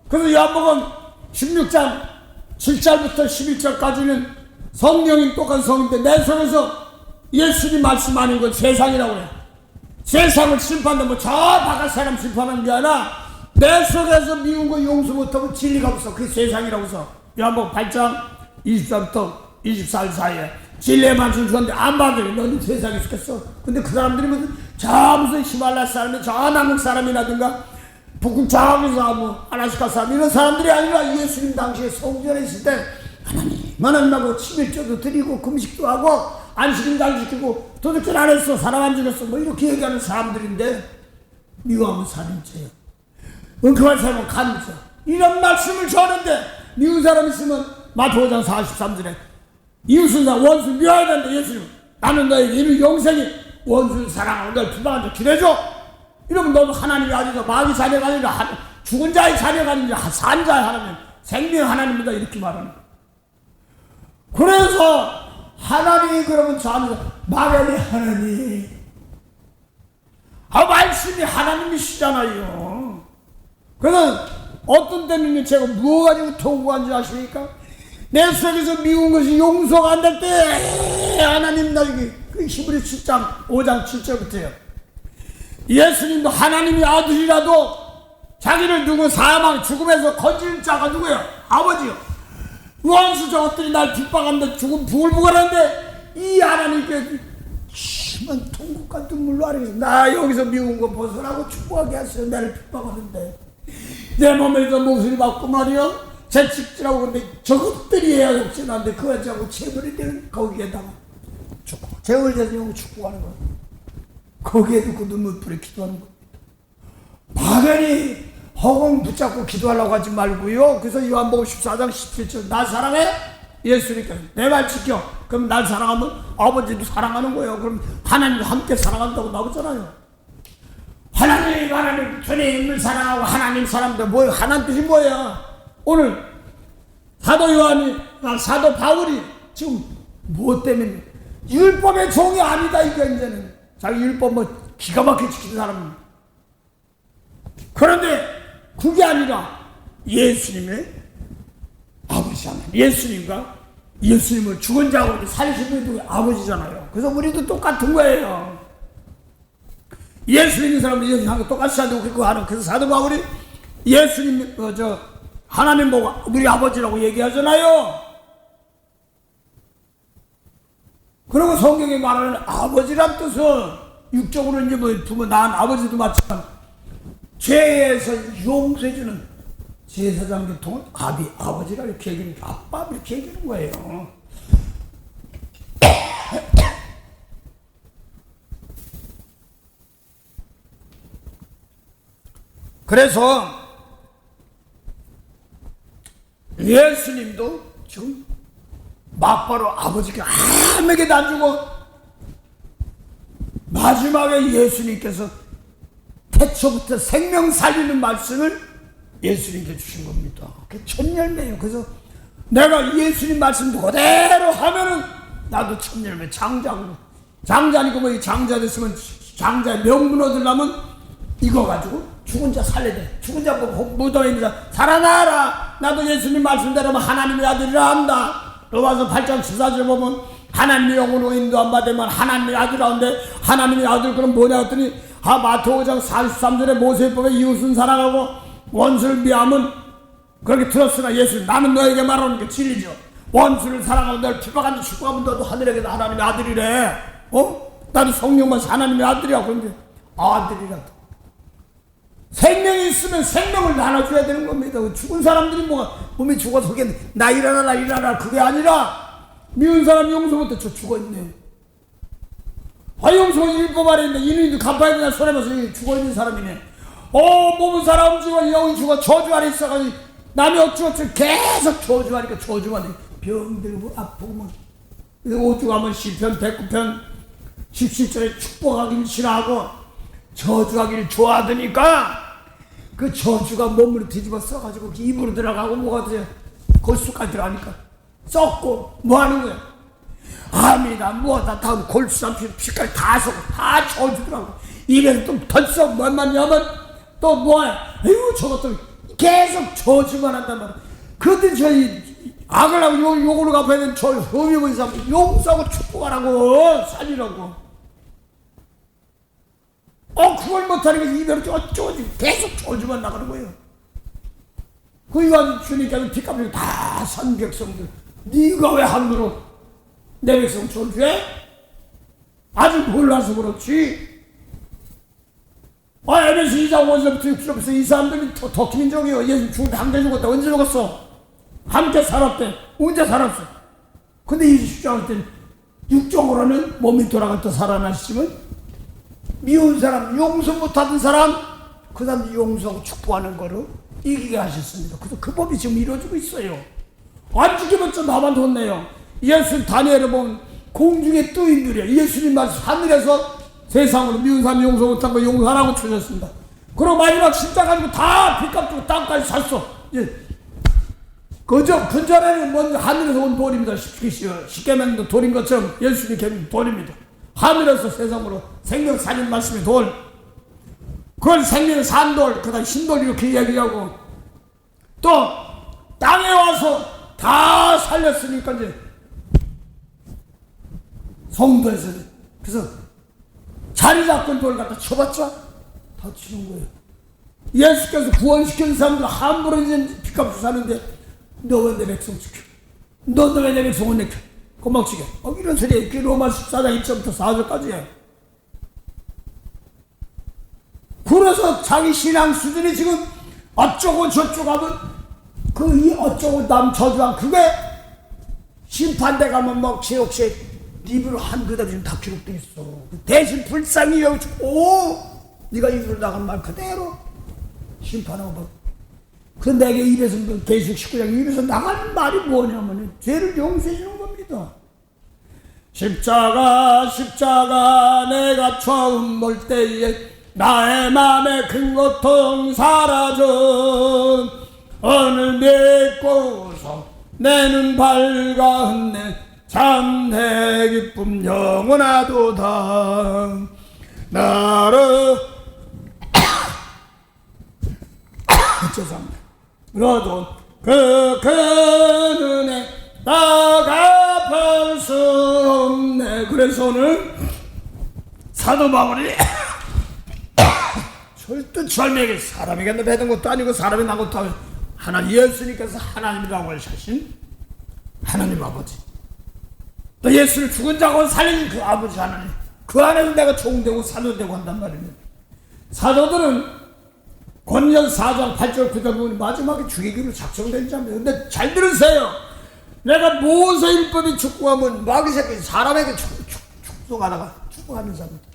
그래서 요한복음 16장 7절부터 11절까지는 성령이 똑같은 성인데 내 속에서 예수님 말씀 아닌 건 세상이라고 그래. 세상을 심판한다 저 바깥 사람 심판하는 게 아니라 내 속에서 미운 거 용서 못하고 진리가 없어. 그게 세상이라고 해서 요한복음 8장 20절부터 24일 사이에 진리의 말씀 주었는데 안 받으니 너는 세상에 죽겠어. 근데 그 사람들이 무슨 히말라야 사람이 저 남극 사람이라든가 북극 저기서 뭐 아라스카 사람 이런 사람들이 아니라 예수님 당시에 성전에 있을 때 하나님하고 친밀교도 드리고 금식도 하고 안식일 잘 지키고 도둑질 안 했어. 사람 안 죽였어. 뭐 이렇게 얘기하는 사람들인데 미워하면 살인죄야. 은큼한 사람은 간죄. 이런 말씀을 전하는데 미운 사람 있으면 마태복음 5장 43절에 이웃은 원수 미워야 된다. 예수님 나는 너에게 이런 영생이 원수를 사랑하고 널 비방한테 길해줘. 이러면 너는 하나님이 아니라 마귀 자녀가 아니라 죽은 자의 자녀가 아니라 산 자의 하나님 생명 하나님이다 이렇게 말하는 거예요. 그래서 하나님이 그러면 저한테 말하니 하나님 말씀이 하나님이시잖아요. 그래서 어떤 때는 제가 무엇 가지고 통곡한지 아십니까? 내 속에서 미운 것이 용서가 안 될 때 하나님 나에게 그 히브리 7장 5장 7절부터요. 예수님도 하나님이 아들이라도 자기를 누구 사망 죽음에서 건지는 자가 누구예요? 아버지요. 원수 저것들이 날 핍박하는데 죽음 부글부글하는데 이 하나님께 심한 통곡과 눈물로 아뢰면서 나 여기서 미운 거 벗어나고 축복하게 하세요. 나를 핍박하는데 내 몸에서 목소리 받고 말이요 재직질하고 근데 저것들이 해야 욕심한데 그거 자고 재물이 되는 거기에다가 축복 재물 대신 축복하는 거예요. 거기에도 그 눈물불에 기도하는 거예요. 막연히 허공 붙잡고 기도하려고 하지 말고요. 그래서 요한복음 14장 17절 날 사랑해? 예수님께서 내 말 지켜. 그럼 날 사랑하면 아버지도 사랑하는 거예요. 그럼 하나님도 함께 사랑한다고 나오잖아요. 하나님 주님을 사랑하고 하나님 사랑한다. 뭐예요? 하나님 뜻이 뭐예요? 오늘 사도 바울이 지금 무엇 때문에 율법의 종이 아니다 이거 이제는 자기 율법 뭐 기가 막히게 지키는 사람입니다. 그런데 그게 아니라 예수님의 아버지 하나님 예수님을 죽은 자고 살리신 분이 아버지잖아요. 그래서 우리도 똑같은 거예요. 예수 믿는 사람은 예수님하고 똑같이 하고 그거 하는 그래서 사도 바울이 예수님 하나님 보고 우리 아버지라고 얘기하잖아요. 그리고 성경에 말하는 아버지란 뜻은 육적으로 이제 뭐 부모 낳은 아버지도 맞지만 죄에서 용서해주는 제사장 계통은 아버지라 이렇게 얘기하는 아빠 이렇게 얘기하는 거예요. 그래서 예수님도 지금 막바로 아버지께 아무에게도 안 주고 마지막에 예수님께서 태초부터 생명 살리는 말씀을 예수님께 주신 겁니다. 그게 첫 열매예요. 그래서 내가 예수님 말씀도 그대로 하면은 나도 첫 열매 장자니까 뭐 이 장자 됐으면 장자의 명분 얻으려면 이거 가지고 죽은 자 살려야 돼. 죽은 자 무덤에 있는 자 살아나라. 나도 예수님 말씀대로 하나님의 아들이라 한다. 로마서 8장 14절 보면 하나님의 영으로 인도한 바 되면 하나님의 아들이라는데 하나님의 아들 그럼 뭐냐 했더니 마태복음 5장 43절에 모세법에 이웃은 사랑하고 원수를 미워하면 그렇게 들었으나 예수님 나는 너에게 말하는 게 진리죠. 원수를 사랑하고 널 핍박하는 축복하면 너도 하늘에게도 하나님의 아들이래. 나도 성령만 하나님의 아들이야. 그런데 아들이라도 생명이 있으면 생명을 나눠줘야 되는 겁니다. 죽은 사람들이 몸이 죽어서 그게 나 일어나라 그게 아니라 미운 사람 용서부터 저 죽어있네. 용서 율법 아래 있는데 이놈도 갚아야 되나 손해봐서 죽어있는 사람이네. 몸은 사람 죽어 영이 죽어 저주 아래 있어가지고 남이 어쩌고 계속 저주하니까 저주만 해. 병들고 아프고 오죽하면 시편 109편 17절에 축복하기를 싫어하고 저주하기를 좋아하더니까 그 저주가 몸으로 뒤집어 써가지고 입으로 들어가고 뭐가 돼요? 골수까지 들어가니까 썩고 뭐 하는 거야? 암이다 뭐다 다 골수랑 피까지 다 썩고 다 저주더라고. 입에서 또 덜썩 뭐만 하면 또 뭐야? 아이고 저것도 계속 저주만 한단 말이야. 그런데 저희 악을 하고 욕으로 갚아야 되는 저 흠이 사람 용서하고 축복하라고 살리라고. 그걸 못하니까 이대로 어쩌고 계속 저주만 나가는 거예요. 그 이완 주님께서 빚갚으니까 다 산 백성들 네가 왜 함부로 내 백성 저주해? 아직 몰라서 그렇지. 에베소 2장 5절부터 6절부터 이 사람들이 더키민족이요. 예수 죽을 함께 죽었다. 언제 죽었어? 함께 살았대. 언제 살았어? 근데 이 주장할 때는 육적으로는 몸이 돌아갔다 살아나시지만 미운 사람, 용서 못하던 사람, 그 사람 용서하고 축복하는 거를 이기게 하셨습니다. 그래서 그 법이 지금 이루어지고 있어요. 안 지켜봤자 나만 혼내요. 예수 다니엘을 보면 공중에 뜨인들이야. 예수님 말씀 하늘에서 세상으로 미운 사람 용서 못한 거 용서하라고 주셨습니다. 그리고 마지막 십자가 가지고 다 빚값 주고 땅까지 샀어. 그저 근전에는 먼저 하늘에서 온 돌입니다. 십계명도 돌인 것처럼 예수님 계명 돌입니다. 하늘에서 세상으로 생명 살린 말씀의 돌, 그걸 생명 산돌, 그 다음 신돌 이렇게 이야기하고 또 땅에 와서 다 살렸으니까 이제 성도에서 그래서 자리 잡고 돌 갖다 쳐봤자 다 치는 거예요. 예수께서 구원시킨 사람들 함부로 이제 빚값을 사는데 너 왜 내 백성 지켜? 너 왜 내 백성 못 내켜? 고막지게. 이런 소리 로마 14장 1절부터 4절까지예요. 그래서 자기 신앙 수준이 지금 어쩌고 저쩌고 하면 이 어쩌고 남 저주한 그게 심판대 가면 막 지옥시에 리뷰로 한 그대로 지금 다 기록돼 있어. 대신 불쌍히 여기고 네가 입으로 나간 말 그대로 심판하고 막. 그 내게 입에서 계시록 19장 입에서 나가는 말이 뭐냐면 죄를 용서해 주는 겁니다. 십자가 내가 처음 볼 때에 나의 마음에 큰 고통 사라져 오늘 믿고서 내 눈 밝았네 참내 기쁨 영원하도다 나를 죄송합니다. 그래도 그 눈에 나가 볼 수 없네. 그래서 오늘 사도 바울이 절대절명하게 사람에게 맺은 것도 아니고 사람이 난 것도 아니고 하나님 예수님께서 하나님이라고 하신 하나님 아버지 또 예수를 죽은 자고 살린 그 아버지 하나님 그 안에서 내가 종되고 사도되고 한단 말입니다. 사도들은 권전 4장 8절 9절 보면 마지막에 죽이기로 작정된 자입니다. 근데 잘 들으세요. 내가 모세율법이 축구하면 마귀 새끼 사람에게 축복하다가 축복하는 사람입니다.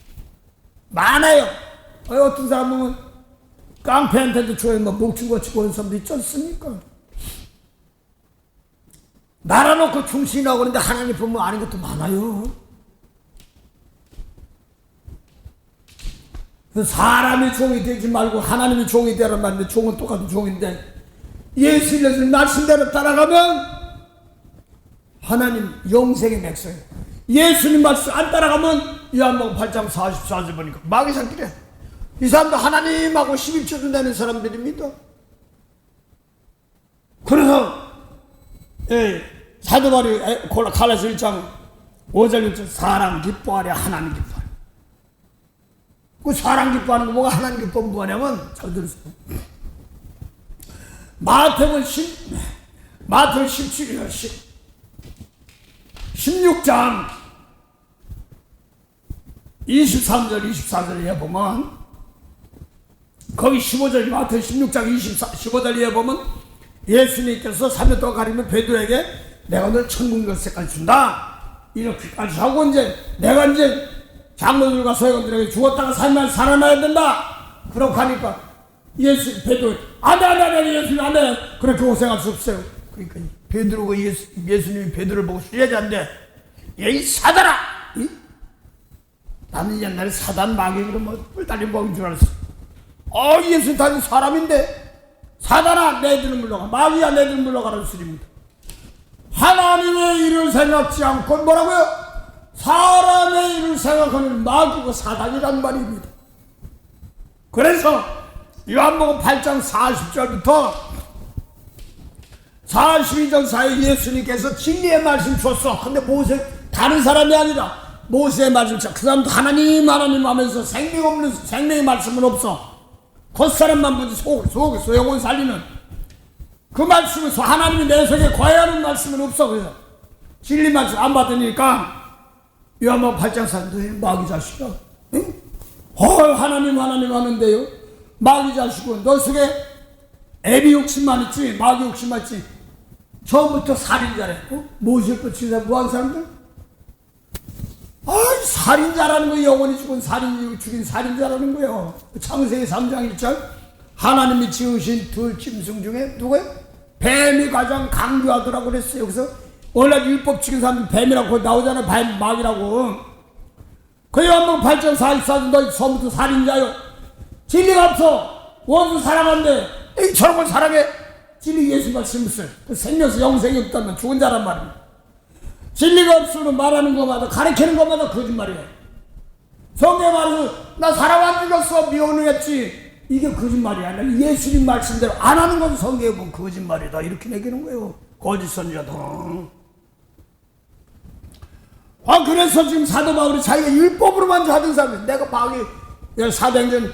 많아요. 어떤 사람은 깡패한테도 줘야 목숨과 축구하는 사람도 있지 않습니까? 날아놓고 충신하고 그러는데 하나님 보면 아닌 것도 많아요. 사람이 종이 되지 말고 하나님이 종이 되란 말인데 종은 똑같은 종인데 예수님의 말씀대로 따라가면 하나님 영생의 백성이에요. 예수님 말씀 안 따라가면 요한복음 8장 44절 보니까 마귀상길에 이 사람도 하나님하고 11조도 내는 사람들입니다. 그래서 사도 바울이 갈라디아서 1장 5절 6절 사람 기뻐하랴 하나님 기뻐하랴. 그 사람 기뻐하는 거 뭐가 하나님 기뻐하면 뭐냐면 잘 들으세요. 마태복음 16장 23절 24절에 보면 거기 15절 마태복음 16장 15절에 보면 예수님께서 3년 동안 가리면 베드로에게 내가 널 천국 열쇠까지 준다 이렇게까지 하고 이제 내가 이제 장로들과 서기관들에게 죽었다가 살아나야 된다. 그렇게 하니까 베드로 안돼 예수님 안돼 그렇게 고생할 수 없어요. 그러니까 베드로가 예수님이 베드로를 보고 수제자인데 이 사단아 나는 옛날에 사단 마귀 그러면 뿔 달린 먹인 줄 알았어. 예수님 다른 사람인데 사단아 내들을 물러가 마귀야 내들을 물러가라는 소리입니다. 하나님의 일을 생각지 않고 뭐라고요? 사람의 일을 생각하는 마귀가 사단이란 말입니다. 그래서 요한복음 8장 40절부터 42절 사이에 예수님께서 진리의 말씀 줬어. 근데 모세 다른 사람이 아니라 모세의 말씀 그 사람도 하나님 하면서 생명의 말씀은 없어. 겉사람만 보지 속에 영혼 살리는 그 말씀은 하나님이 내 속에 거하는 말씀은 없어. 그래서 진리 말씀 안 받으니까 요한복음 8장 사람들이 마귀 자식아, 응? 하나님 하는데요, 마귀 자식은 너 속에 애비 욕심만 있지, 마귀 욕심만 있지. 처음부터 살인자래. 모세껏 치자 뭐한 사람들? 살인자라는 거예요. 영원히 죽은 죽인 살인자라는 거예요. 창세기 3장 1절 하나님이 지으신 두 짐승 중에 누구예요? 뱀이 가장 강교하더라고 그랬어요. 여기서 원래 율법 지킨 사람들 뱀이라고 나오잖아. 뱀, 마귀라고. 그 요한복음 8장 44절 너 처음부터 살인자요. 진리가 없어. 원수 사랑한데 이 저런 걸 사랑해. 진리 예수 말씀 있어요. 그 생명에서 영생이 없다면 죽은 자란 말입니다. 진리가 없으면 말하는 것마다 가르치는 것마다 거짓말이에요. 성경 말해서 나 사람 안 죽였어 미워했지. 이게 거짓말이야. 예수님 말씀대로 안 하는 건 성경에 보면 거짓말이다. 이렇게 매기는 거예요. 거짓 선지자도. 그래서 지금 사도 바울이 자기가 율법으로만 하던 사람이 내가 마귀 사도행전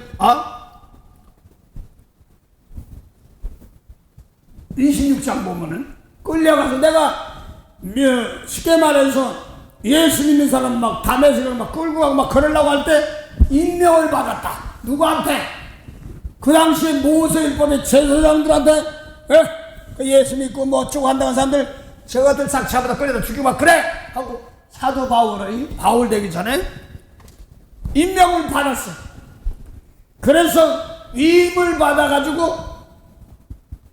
26장 보면은 끌려가서 내가 쉽게 말해서 예수 믿는 사람 막 담에색을 막 끌고 가고 막 그러려고 할 때 임명을 받았다. 누구한테? 그 당시에 모세율법의 제사장들한테 예수 믿고 뭐 어쩌고 한다는 사람들 저것들 싹 잡아다 끌려다 죽이고 막 그래 하고 사도 바울 되기 전에 임명을 받았어. 그래서 위임을 받아가지고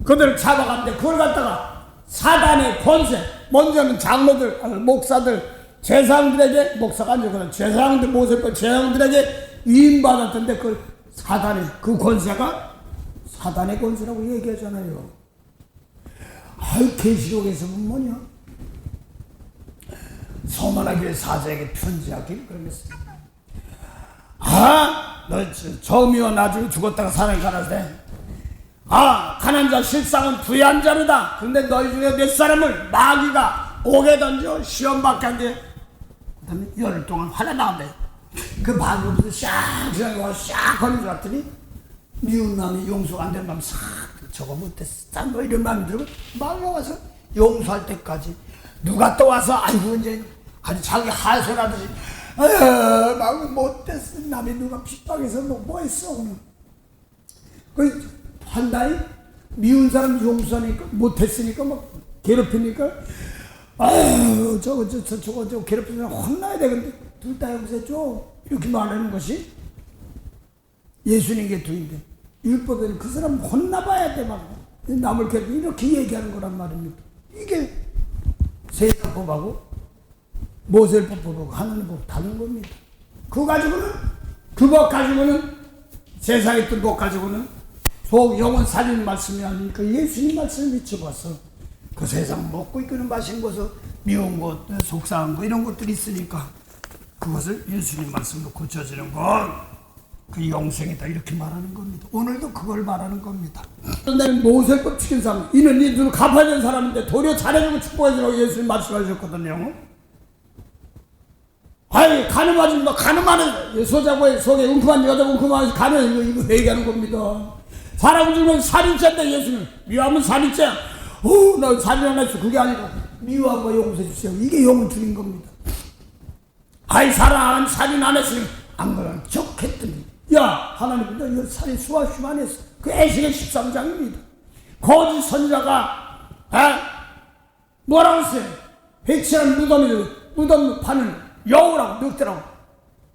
그들을 잡아갔는데 그걸 갖다가 사단의 권세, 먼저는 장로들, 목사들, 제사장들에게, 목사가 아니고 제사장들, 모세법 제사장들에게 위임받았던데 그 사단의 그 권세가 사단의 권세라고 얘기하잖아요. 계시록에서 보면 뭐냐? 소만하게 사자에게 편지하길 그러겠어. 너 저미와 나중에 죽었다가 산에 가라세. 가난 자 실상은 부유한 자로다. 근데 너희 중에 몇 사람을 마귀가 옥에 던져 시험 받게 한대. 그 다음에 열흘 동안 화가 나온대. 그 마귀부터 샥 거는 줄 알았더니 미운 놈이 용서가 안 되는 놈 싹 저거 못했어. 뭐 이런 마음이 들고 마귀가 와서 용서할 때까지 누가 또 와서 아이고 이제 아주 자기 하소라듯이 마귀 못했어. 남이 누가 핍박해서 뭐 했어. 판단이 미운 사람 용서하니까 못했으니까 막 괴롭히니까 저거 괴롭히면 혼나야 되는데 둘 다 용서해줘 이렇게 말하는 것이 예수님께 두인데 율법에는 그 사람 혼나봐야 돼 막 남을 괴롭히 이렇게 얘기하는 거란 말입니다. 이게 세상법하고 모세율법하고 하나님 법 다른 겁니다. 그거 가지고는 그 법 가지고는 세상의 뜬 법 가지고는 영원 살리는 말씀이 아니니까 예수님 말씀을 미쳐봐서 그 세상 먹고 있고는 마시는 것을 미운 것, 속상한 것 이런 것들이 있으니까 그것을 예수님 말씀으로 고쳐지는 건 그 영생이다 이렇게 말하는 겁니다. 오늘도 그걸 말하는 겁니다. 그런데 모세법 지킨 사람 이는 이들을 갚아야 되는 사람인데 도리어 잘해주고 축복해주라고 예수님 말씀하셨거든요. 가늠하지 마. 가늠하는 소자고의 속에 웅큼한 여자 웅큼한 가늠 이거 얘기하는 겁니다. 사람 죽으면 살인죄인데 예수는 미워하면 살인죄야. 나 살인 안 했어. 그게 아니고 미워하고 용서해 주세요. 이게 영을 주인 겁니다. 사람 살인 안 했으니 안 그러면 좋겠더니 하나님 너 이거 살인 수없이 안 했어. 그 에스겔 13장입니다. 거짓 선지자가 뭐라고 했어요? 해치한 무덤 파는 여우라고 늑대라고.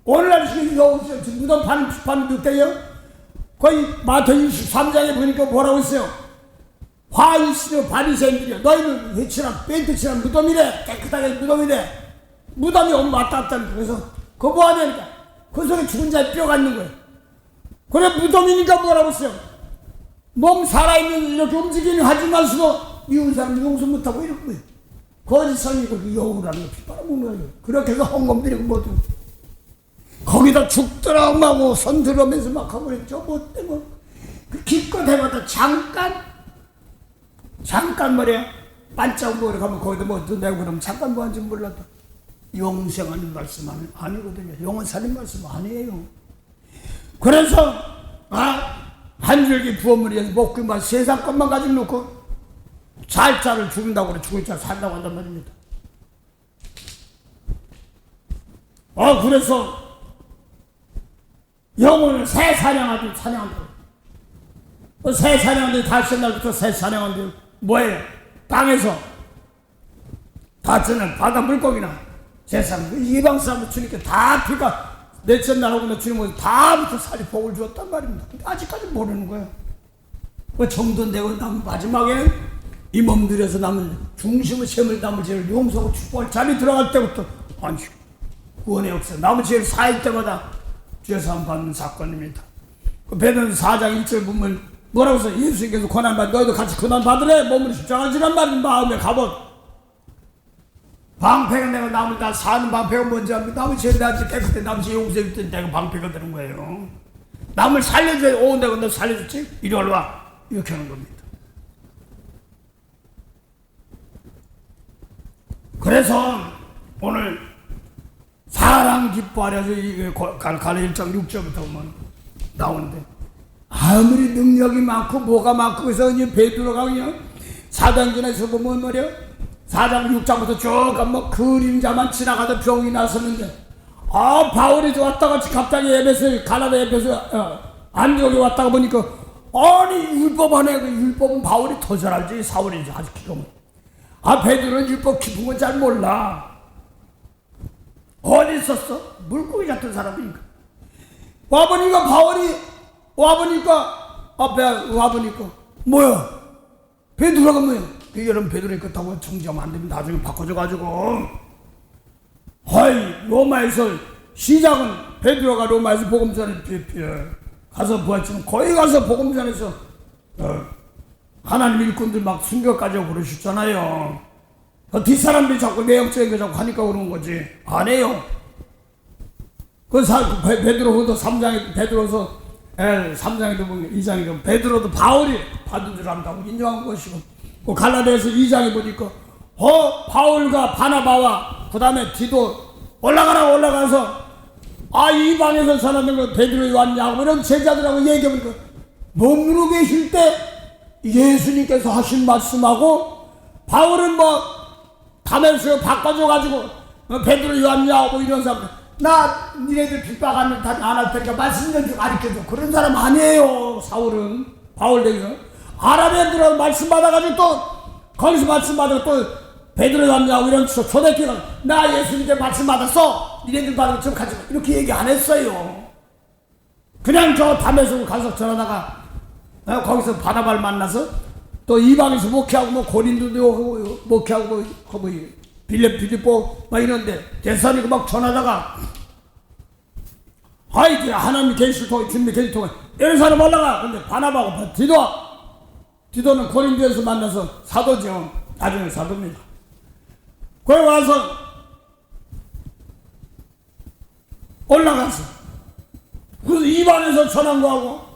오늘날 지금 여우 무덤 파는 늑대예요? 거의 마태복음 23장에 보니까 뭐라고 했어요? 화이시려 바리새인들이여 너희는 해치란 뺀트치란 무덤이래. 깨끗하게 무덤이래. 무덤이 왔다 갔다 하니까 그래서 그거 뭐하냐니까 그 속에 죽은 자의 뼈가 있는 거예요. 그래 무덤이니까 뭐라고 했어요? 몸 살아있는 이렇게 움직이는 하지 마시고 미운 사람 용서 못하고 이럴 거예요. 거짓선이고 그 여우라는 거 핏바라먹는 거예요. 그렇게 해서 헌금드리고 뭐든 거기다 죽더라고 하고 손 들으면서 막 하고 그랬죠. 뭐 때문에 그 기껏 해봐도 잠깐 말이야 반짝 뭐를 가면 거기다 뭐 내고 그러면 잠깐 뭐 하는지 몰라도 영생하는 말씀은 아니거든요. 영원 살인 말씀 아니에요. 그래서 한 줄기 부어물이어서 먹기만 세상 것만 가지고 놓고 잘 자를 죽는다고 그래 죽을 자 산다고 한단 말입니다. 그래서 영혼을 새 사냥하듯 사냥한다고. 새 사냥하듯 다시 날부터 새 사냥하듯 뭐예요? 땅에서 다치는 바다 물고기나 제사람 이방 사람을 주님께 다 피가 넷째 날하고 주님은 다부터 살이 복을 주었단 말입니다. 근데 아직까지 모르는 거예요. 정돈되고 나면 마지막에 이 몸 들여서 남은 중심의 셈을 남은 죄를 용서하고 축복할 자리 들어갈 때부터 아니 구원의 역사 남은 죄를 사일 때마다 죄사함 받는 사건입니다. 베드로 4장 1절 보면 뭐라고 해서 예수님께서 고난받 너희도 같이 고난받으래 몸을 십자가지란 말인 마음에 가본 방패가 내가 남을 다 사는 방패가 뭔지 압니다. 남의 죄를 내가 깨끗해 남의 죄 용서해 줄 때 내가 방패가 되는 거예요. 남을 살려줘야 내가 너 살려줬지? 이리 와 이렇게 하는 겁니다. 그래서 오늘 사랑 기뻐하려 갈라디아 1장 6절부터 보면 나오는데 아무리 능력이 많고 뭐가 많고 그래서 이제 베드로가 그냥 사도행전에서 보면 말이야 4장 6장부터 쭉 가면 그림자만 지나가다 병이 났었는데 바울이 왔다가 갑자기 갈라디아 에베소 안디옥에 왔다가 보니까 아니 율법 안에 그 율법은 바울이 더 잘 알지 사울이 아직 기가 베드로는 율법 깊은 건 잘 몰라. 어디 있었어? 물고기 같은 사람이니까. 와보니까 바울이 와보니까 뭐야? 베드로가 뭐야? 여러분 베드로 있다고 정지하면 안 됩니다. 나중에 바꿔줘가지고 로마에서 시작은 베드로가 로마에서 복음전을 가서 보았지만 거기 가서 복음전에서 하나님 일꾼들 막 순교까지 하고 그러셨잖아요. 뒷사람들이 자꾸 내역적인 거 자꾸 하니까 그러는 거지. 안 해요. 베드로도 3장에 베드로서 3장에도 보면 2장에 보면 베드로도 바울이 받은 줄 안다고 인정한 것이고 갈라디아서 2장에 보니까 바울과 바나바와 그 다음에 디도 올라가서 이방에서 전하는 거 베드로에 왔냐고 이런 제자들하고 얘기해보니까 머무르 계실 때 예수님께서 하신 말씀하고 바울은 다메섹으로 바꿔줘가지고 베드로에 왔냐고 이런 사람들 나 니네들 핍박하면 안 할 테니까 말씀 좀 가르쳐줘 그런 사람 아니에요. 사울은 바울 대기서 아랍에 들어 말씀 받아가지고 또 거기서 말씀 받아서 또 베드로에 왔냐고 이런 초대기가 나 예수님께 말씀 받았어 니네들 받으면 좀 가지고 이렇게 얘기 안 했어요. 그냥 저 다메섹으로 가서 전하다가 거기서 바나바를 만나서 또 이방에서 목회하고 고린도도 목회하고 빌립보 이런데 대사니까 막 전하다가 하나님 계실 통해 주님의 계실 통해 이런 사람 올라가. 근데 바나바하고 디도는 고린도에서 만나서 사도죠. 나중에 사도입니다. 거기 와서 올라가서 그래서 이방에서 전한 거하고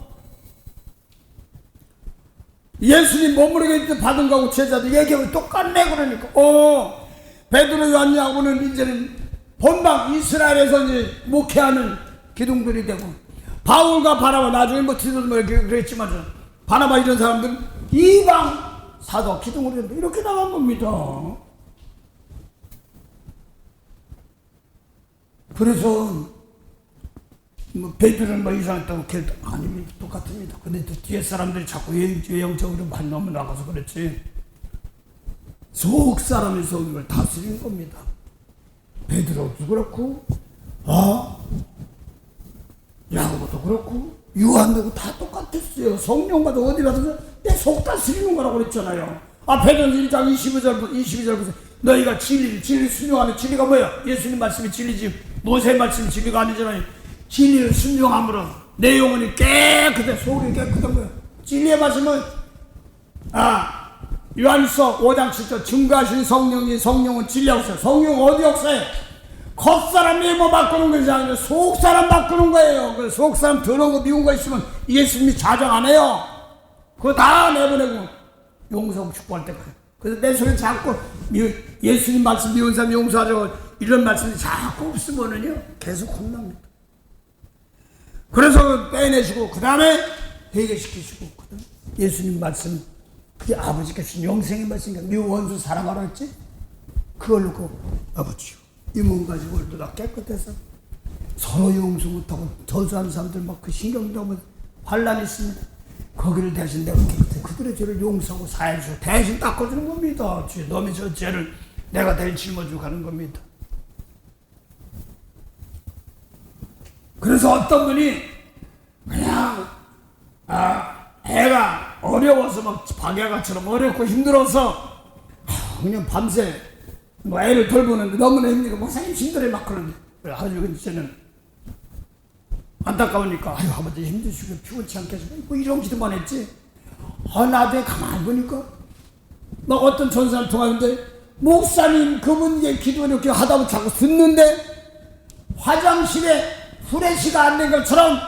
예수님 머무르게 때 받은 거하고 제자들 얘기하면 똑같네. 그러니까 베드로 요한하고는 이제는 본방 이스라엘에서 이제 목회하는 기둥들이 되고 바울과 바나바 나중에 디도도 그랬지만 바나바 이런 사람들은 이방 사도 기둥으로 이렇게 나간 겁니다. 그래서 베드로는 이상했다고 아닙니다. 똑같습니다. 근데 또 뒤에 사람들이 자꾸 외형적으로 많이 넘어나가서 그렇지 속 사람의 속을 다스리는 겁니다. 베드로도 그렇고 야고보도 그렇고 요한도 다 똑같았어요. 성령마다 어디 가서 내 속 다스리는 거라고 그랬잖아요. 베드로는 1장 22절부터 너희가 진리를 순종하는 진리가 뭐야? 예수님 말씀이 진리지 모세의 말씀이 진리가 아니잖아요. 진리를 순종함으로 내 영혼이 깨끗해 속이 깨끗한 거야. 진리의 말씀은 요한일서 5장 7절 증거하신 성령은 진리하고 있어요. 성령은 어디 역사해? 겉사람이 바꾸는 것이 아니라 속사람 바꾸는 거예요. 그래서 속사람 더러운 거 미운 거 있으면 예수님이 자정 안 해요. 그거 다 내보내고 용서하고 축복할 때까지. 그래서 내 속에 자꾸 예수님 말씀 미운 사람 용서하자고 이런 말씀이 자꾸 없으면은요 계속 혼납니다. 그래서 빼내시고 그 다음에 회개시키시고 그다음에 예수님 말씀 그게 아버지께서 영생의 말씀이니까 네 원수 사랑하라 했지? 그걸 놓고 아버지요 이 몸 가지고 오늘도 다 깨끗해서 서로 용서 못하고 저주하는 사람들 막 그 신경도 하면 환란이 있습니다. 거기를 대신 내가 그들의 죄를 용서하고 사해주고 대신 닦아주는 겁니다. 너미 저 죄를 내가 대신 짊어지고 가는 겁니다. 그래서 어떤 분이 그냥 애가 어려워서 막 박야가처럼 어렵고 힘들어서 그냥 밤새 뭐 애를 돌보는데 너무나 힘들고 목사님 힘들어요 막 그러는데 아주 저는 안타까우니까 아유 아버지 힘드시고 피곤치 않겠어요 뭐 이런 기도만 했지. 나중에 가만히 보니까 막 어떤 전사를 통하는데 목사님 그분의 기도 이렇게 하다 보면 자꾸 듣는데 화장실에 후레쉬가 안 된 것처럼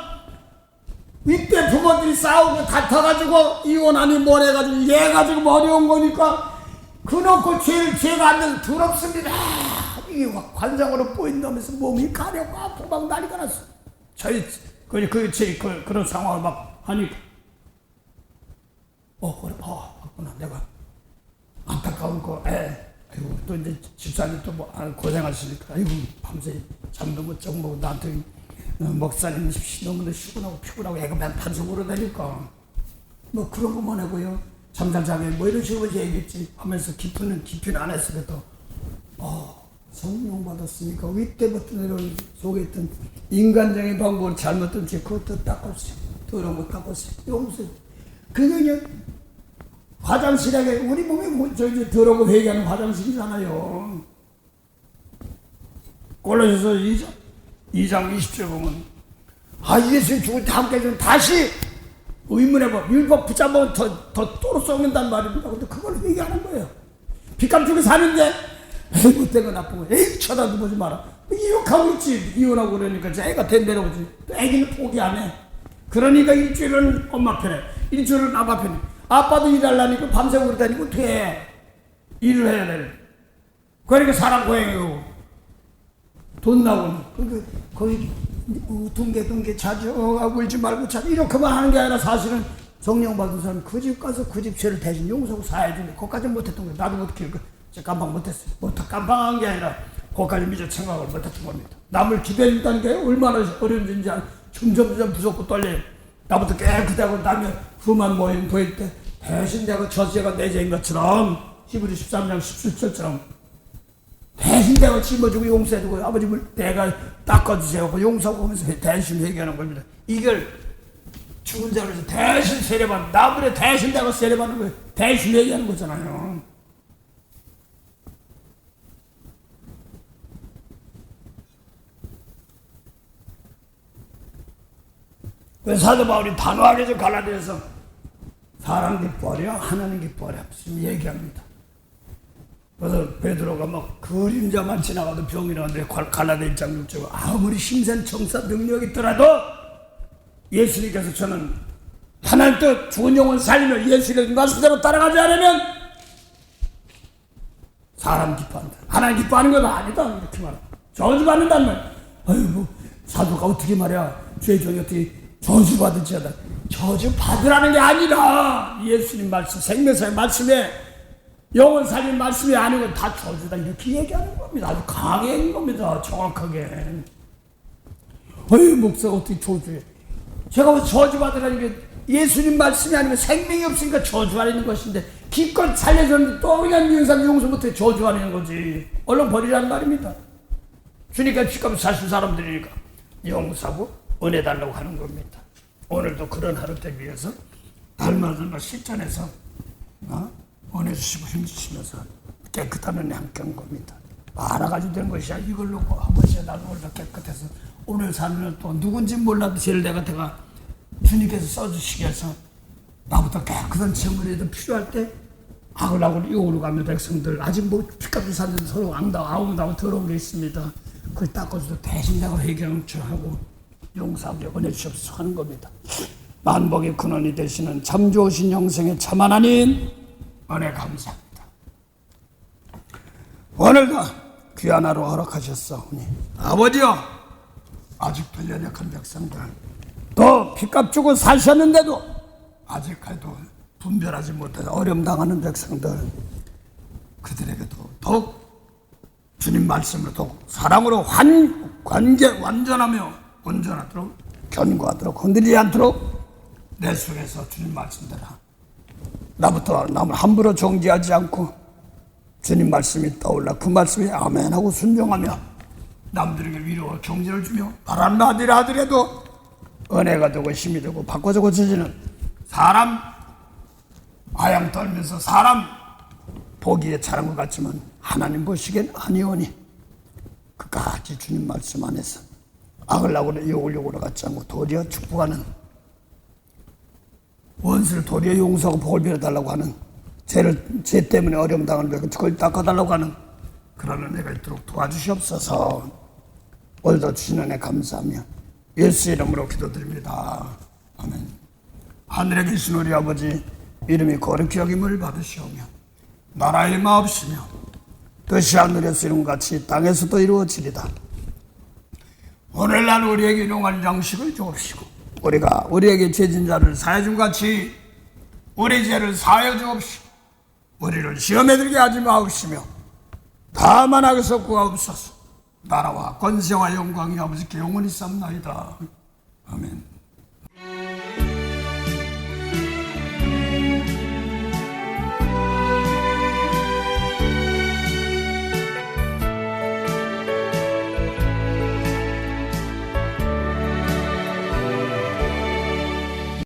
윗대 부모들이 싸우고 다퉈가지고 이혼 아니 뭘 해가지고 얘 가지고 뭐 어려운 거니까 그놓고 죄가 안 돼서 더럽습니다. 이게 관상으로 보인다면서 몸이 가렵고 아프고 막 난리가 났어. 그런 상황을 막 하니까 그래 맞구나 내가 안타까운 거 아이고 또 이제 집사님 또 뭐 고생하시니까 아이고 밤새 잠도 못 자고 뭐 나한테 목사님 너무나 피곤하고 애가 맨 반성으로 되니까 뭐 그런 것만 하고요 잠잘 자게 뭐 이런 식으로 얘기했지 하면서 깊이는 안 했어도 성령 받았으니까 윗대부터 내려온 속에 있던 인간적인 방법을 잘못된 죄 그것도 닦았어요. 더러운 거 닦았어요. 용서해. 그게 그냥 화장실에 우리 몸이 저기 더러운 거 회개하는 화장실이잖아요. 골로새서 2장 20절 보면 예수님 죽을 때 함께 해주면 다시 의문해봐. 율법 붙잡으면 더 또로 썩는단 말입니다. 근데 그걸 회개하는 거예요. 빚감주고 사는데 못된 거 나쁜 거 쳐다도 보지 마라. 이혼하고 있지. 이혼하고 그러니까 애가 된대로 오지. 애기는 포기 안 해. 그러니까 일주일은 엄마 편에 일주일은 아빠 편에 아빠도 일하려니까 밤새 우리 다니고 어떻게 해. 일을 해야 돼. 그러니까 사람 고행이고 돈 나오는 그러니까 거기 둥게 자주 울지 말고 자 이렇게만 하는 게 아니라 사실은 성령 받은 사람 그 집 가서 그 집 죄를 대신 용서하고 사해주는데 그것까지 못했던 거예요. 나도 어떻게 깜빡 못했어요. 깜빡한 게 아니라 그것까지 미처 생각을 못했던 겁니다. 남을 기대해준다는 게 얼마나 어려운지 점점 무섭고 떨려요. 나부터 깨끗하고 남의 흠한 모임 보일 때 대신 내가 저 죄가 내 죄인 것처럼 히브리 13장 17절처럼 대신 내가 짊어지고 용서해주고 아버님을 내가 닦아주세요 하고 용서하고 하면서 대신 회개하는 겁니다. 이걸 죽은 자로서 대신 세례받는 나무에 대신 내가 세례받는 거예요. 대신 회개하는 거잖아요. 그래서 사도 바울이 단호하게 좀 갈라디아서 사람 기뻐하려 하나님 기뻐하려 무슨 얘기합니다. 그래서 베드로가 막 그림자만 지나가도 병이 나는데 갈라디아 1장 6절 아무리 신선청사 능력이 있더라도 예수님께서 저는 하나님 뜻 죽은 영혼 살리며 예수님의 말씀대로 따라가지 않으면 사람 기뻐한다. 하나님 기뻐하는 건 아니다. 이렇게 말합니다. 저주받는다는 말. 아이고 사도가 어떻게 말이야. 죄의 종이 어떻게 저주받을지 하다. 저주받으라는 게 아니라 예수님 말씀 생명사의 말씀에 영혼 살린 말씀이 아니고 다 저주다 이렇게 얘기하는 겁니다. 아주 강하게 얘기하는 겁니다. 정확하게. 목사가 어떻게 저주해. 제가 왜 저주받으라는 게 예수님 말씀이 아니면 생명이 없으니까 저주하려는 것인데 기껏 살려줬는데 또 그냥 인상 용서 못해 저주하려는 거지. 얼른 버리라는 말입니다. 주니까 피값 사실 사람들이니까 용서하고 은혜 달라고 하는 겁니다. 오늘도 그런 하루 되기 위해서 날마다 실천해서 은혜 주시고 힘주시면서 깨끗한 은혜 함께 한 겁니다. 알아가지고 된 것이야. 이걸 놓고 한 번씩 나도 오늘 깨끗해서 오늘 사는 또 누군지 몰라도 제일 내가 주님께서 써주시기 위해서 나부터 깨끗한 재물이라도 필요할 때 아글아글 이오로 가면 백성들 아직 뭐 피값을 사는 서로 아웅다고 더러운 게 있습니다. 그걸 닦아줘도 대신 내가 회개하고 용서하게 은혜 주옵소서 하는 겁니다. 만복의 근원이 되시는 참 좋으신 영생의 참 하나님 은혜 감사합니다. 오늘도 귀한 하루 허락하셨사오니 아버지여 아직도 연약한 백성들 또 피값 주고 사셨는데도 아직까지도 분별하지 못해서 어려움 당하는 백성들 그들에게도 더욱 주님 말씀으로 더욱 사랑으로 완전하며 온전하도록 견고하도록 흔들리지 않도록 내 속에서 주님 말씀대로 나부터 남을 함부로 정죄하지 않고 주님 말씀이 떠올라 그 말씀에 아멘하고 순종하며 남들에게 위로와 경제를 주며 바라는 아들이라 하더라도 은혜가 되고 힘이 되고 바꿔서 고쳐지는 사람 아양 떨면서 사람 보기에 잘한 것 같지만 하나님 보시기엔 아니오니 끝까지 주님 말씀 안에서 악을 악으로 욕을 욕으로 갖지 않고 도리어 축복하는 원수를 도리어 용서하고 복을 빌어달라고 하는 죄 때문에 어려움 당하는 그걸 닦아달라고 하는 그런 은혜가 있도록 도와주시옵소서. 오늘도 주신 은혜 감사하며 예수 이름으로 기도드립니다. 아멘. 하늘에 계신 우리 아버지 이름이 거룩히 여김을 받으시오며 나라의 마옵시며 뜻이 하늘에서 이룬 같이 땅에서도 이루어지리다. 오늘날 우리에게 일용할 양식을 주옵시고 우리가 우리에게 죄진 자를 사하여 준 같이 우리 죄를 사하여 주옵시고 우리를 시험에 들게 하지 마옵시며 다만 악에서 구하옵소서. 나라와 권세와 영광이 아버지께 영원히 쌉나이다. 아멘.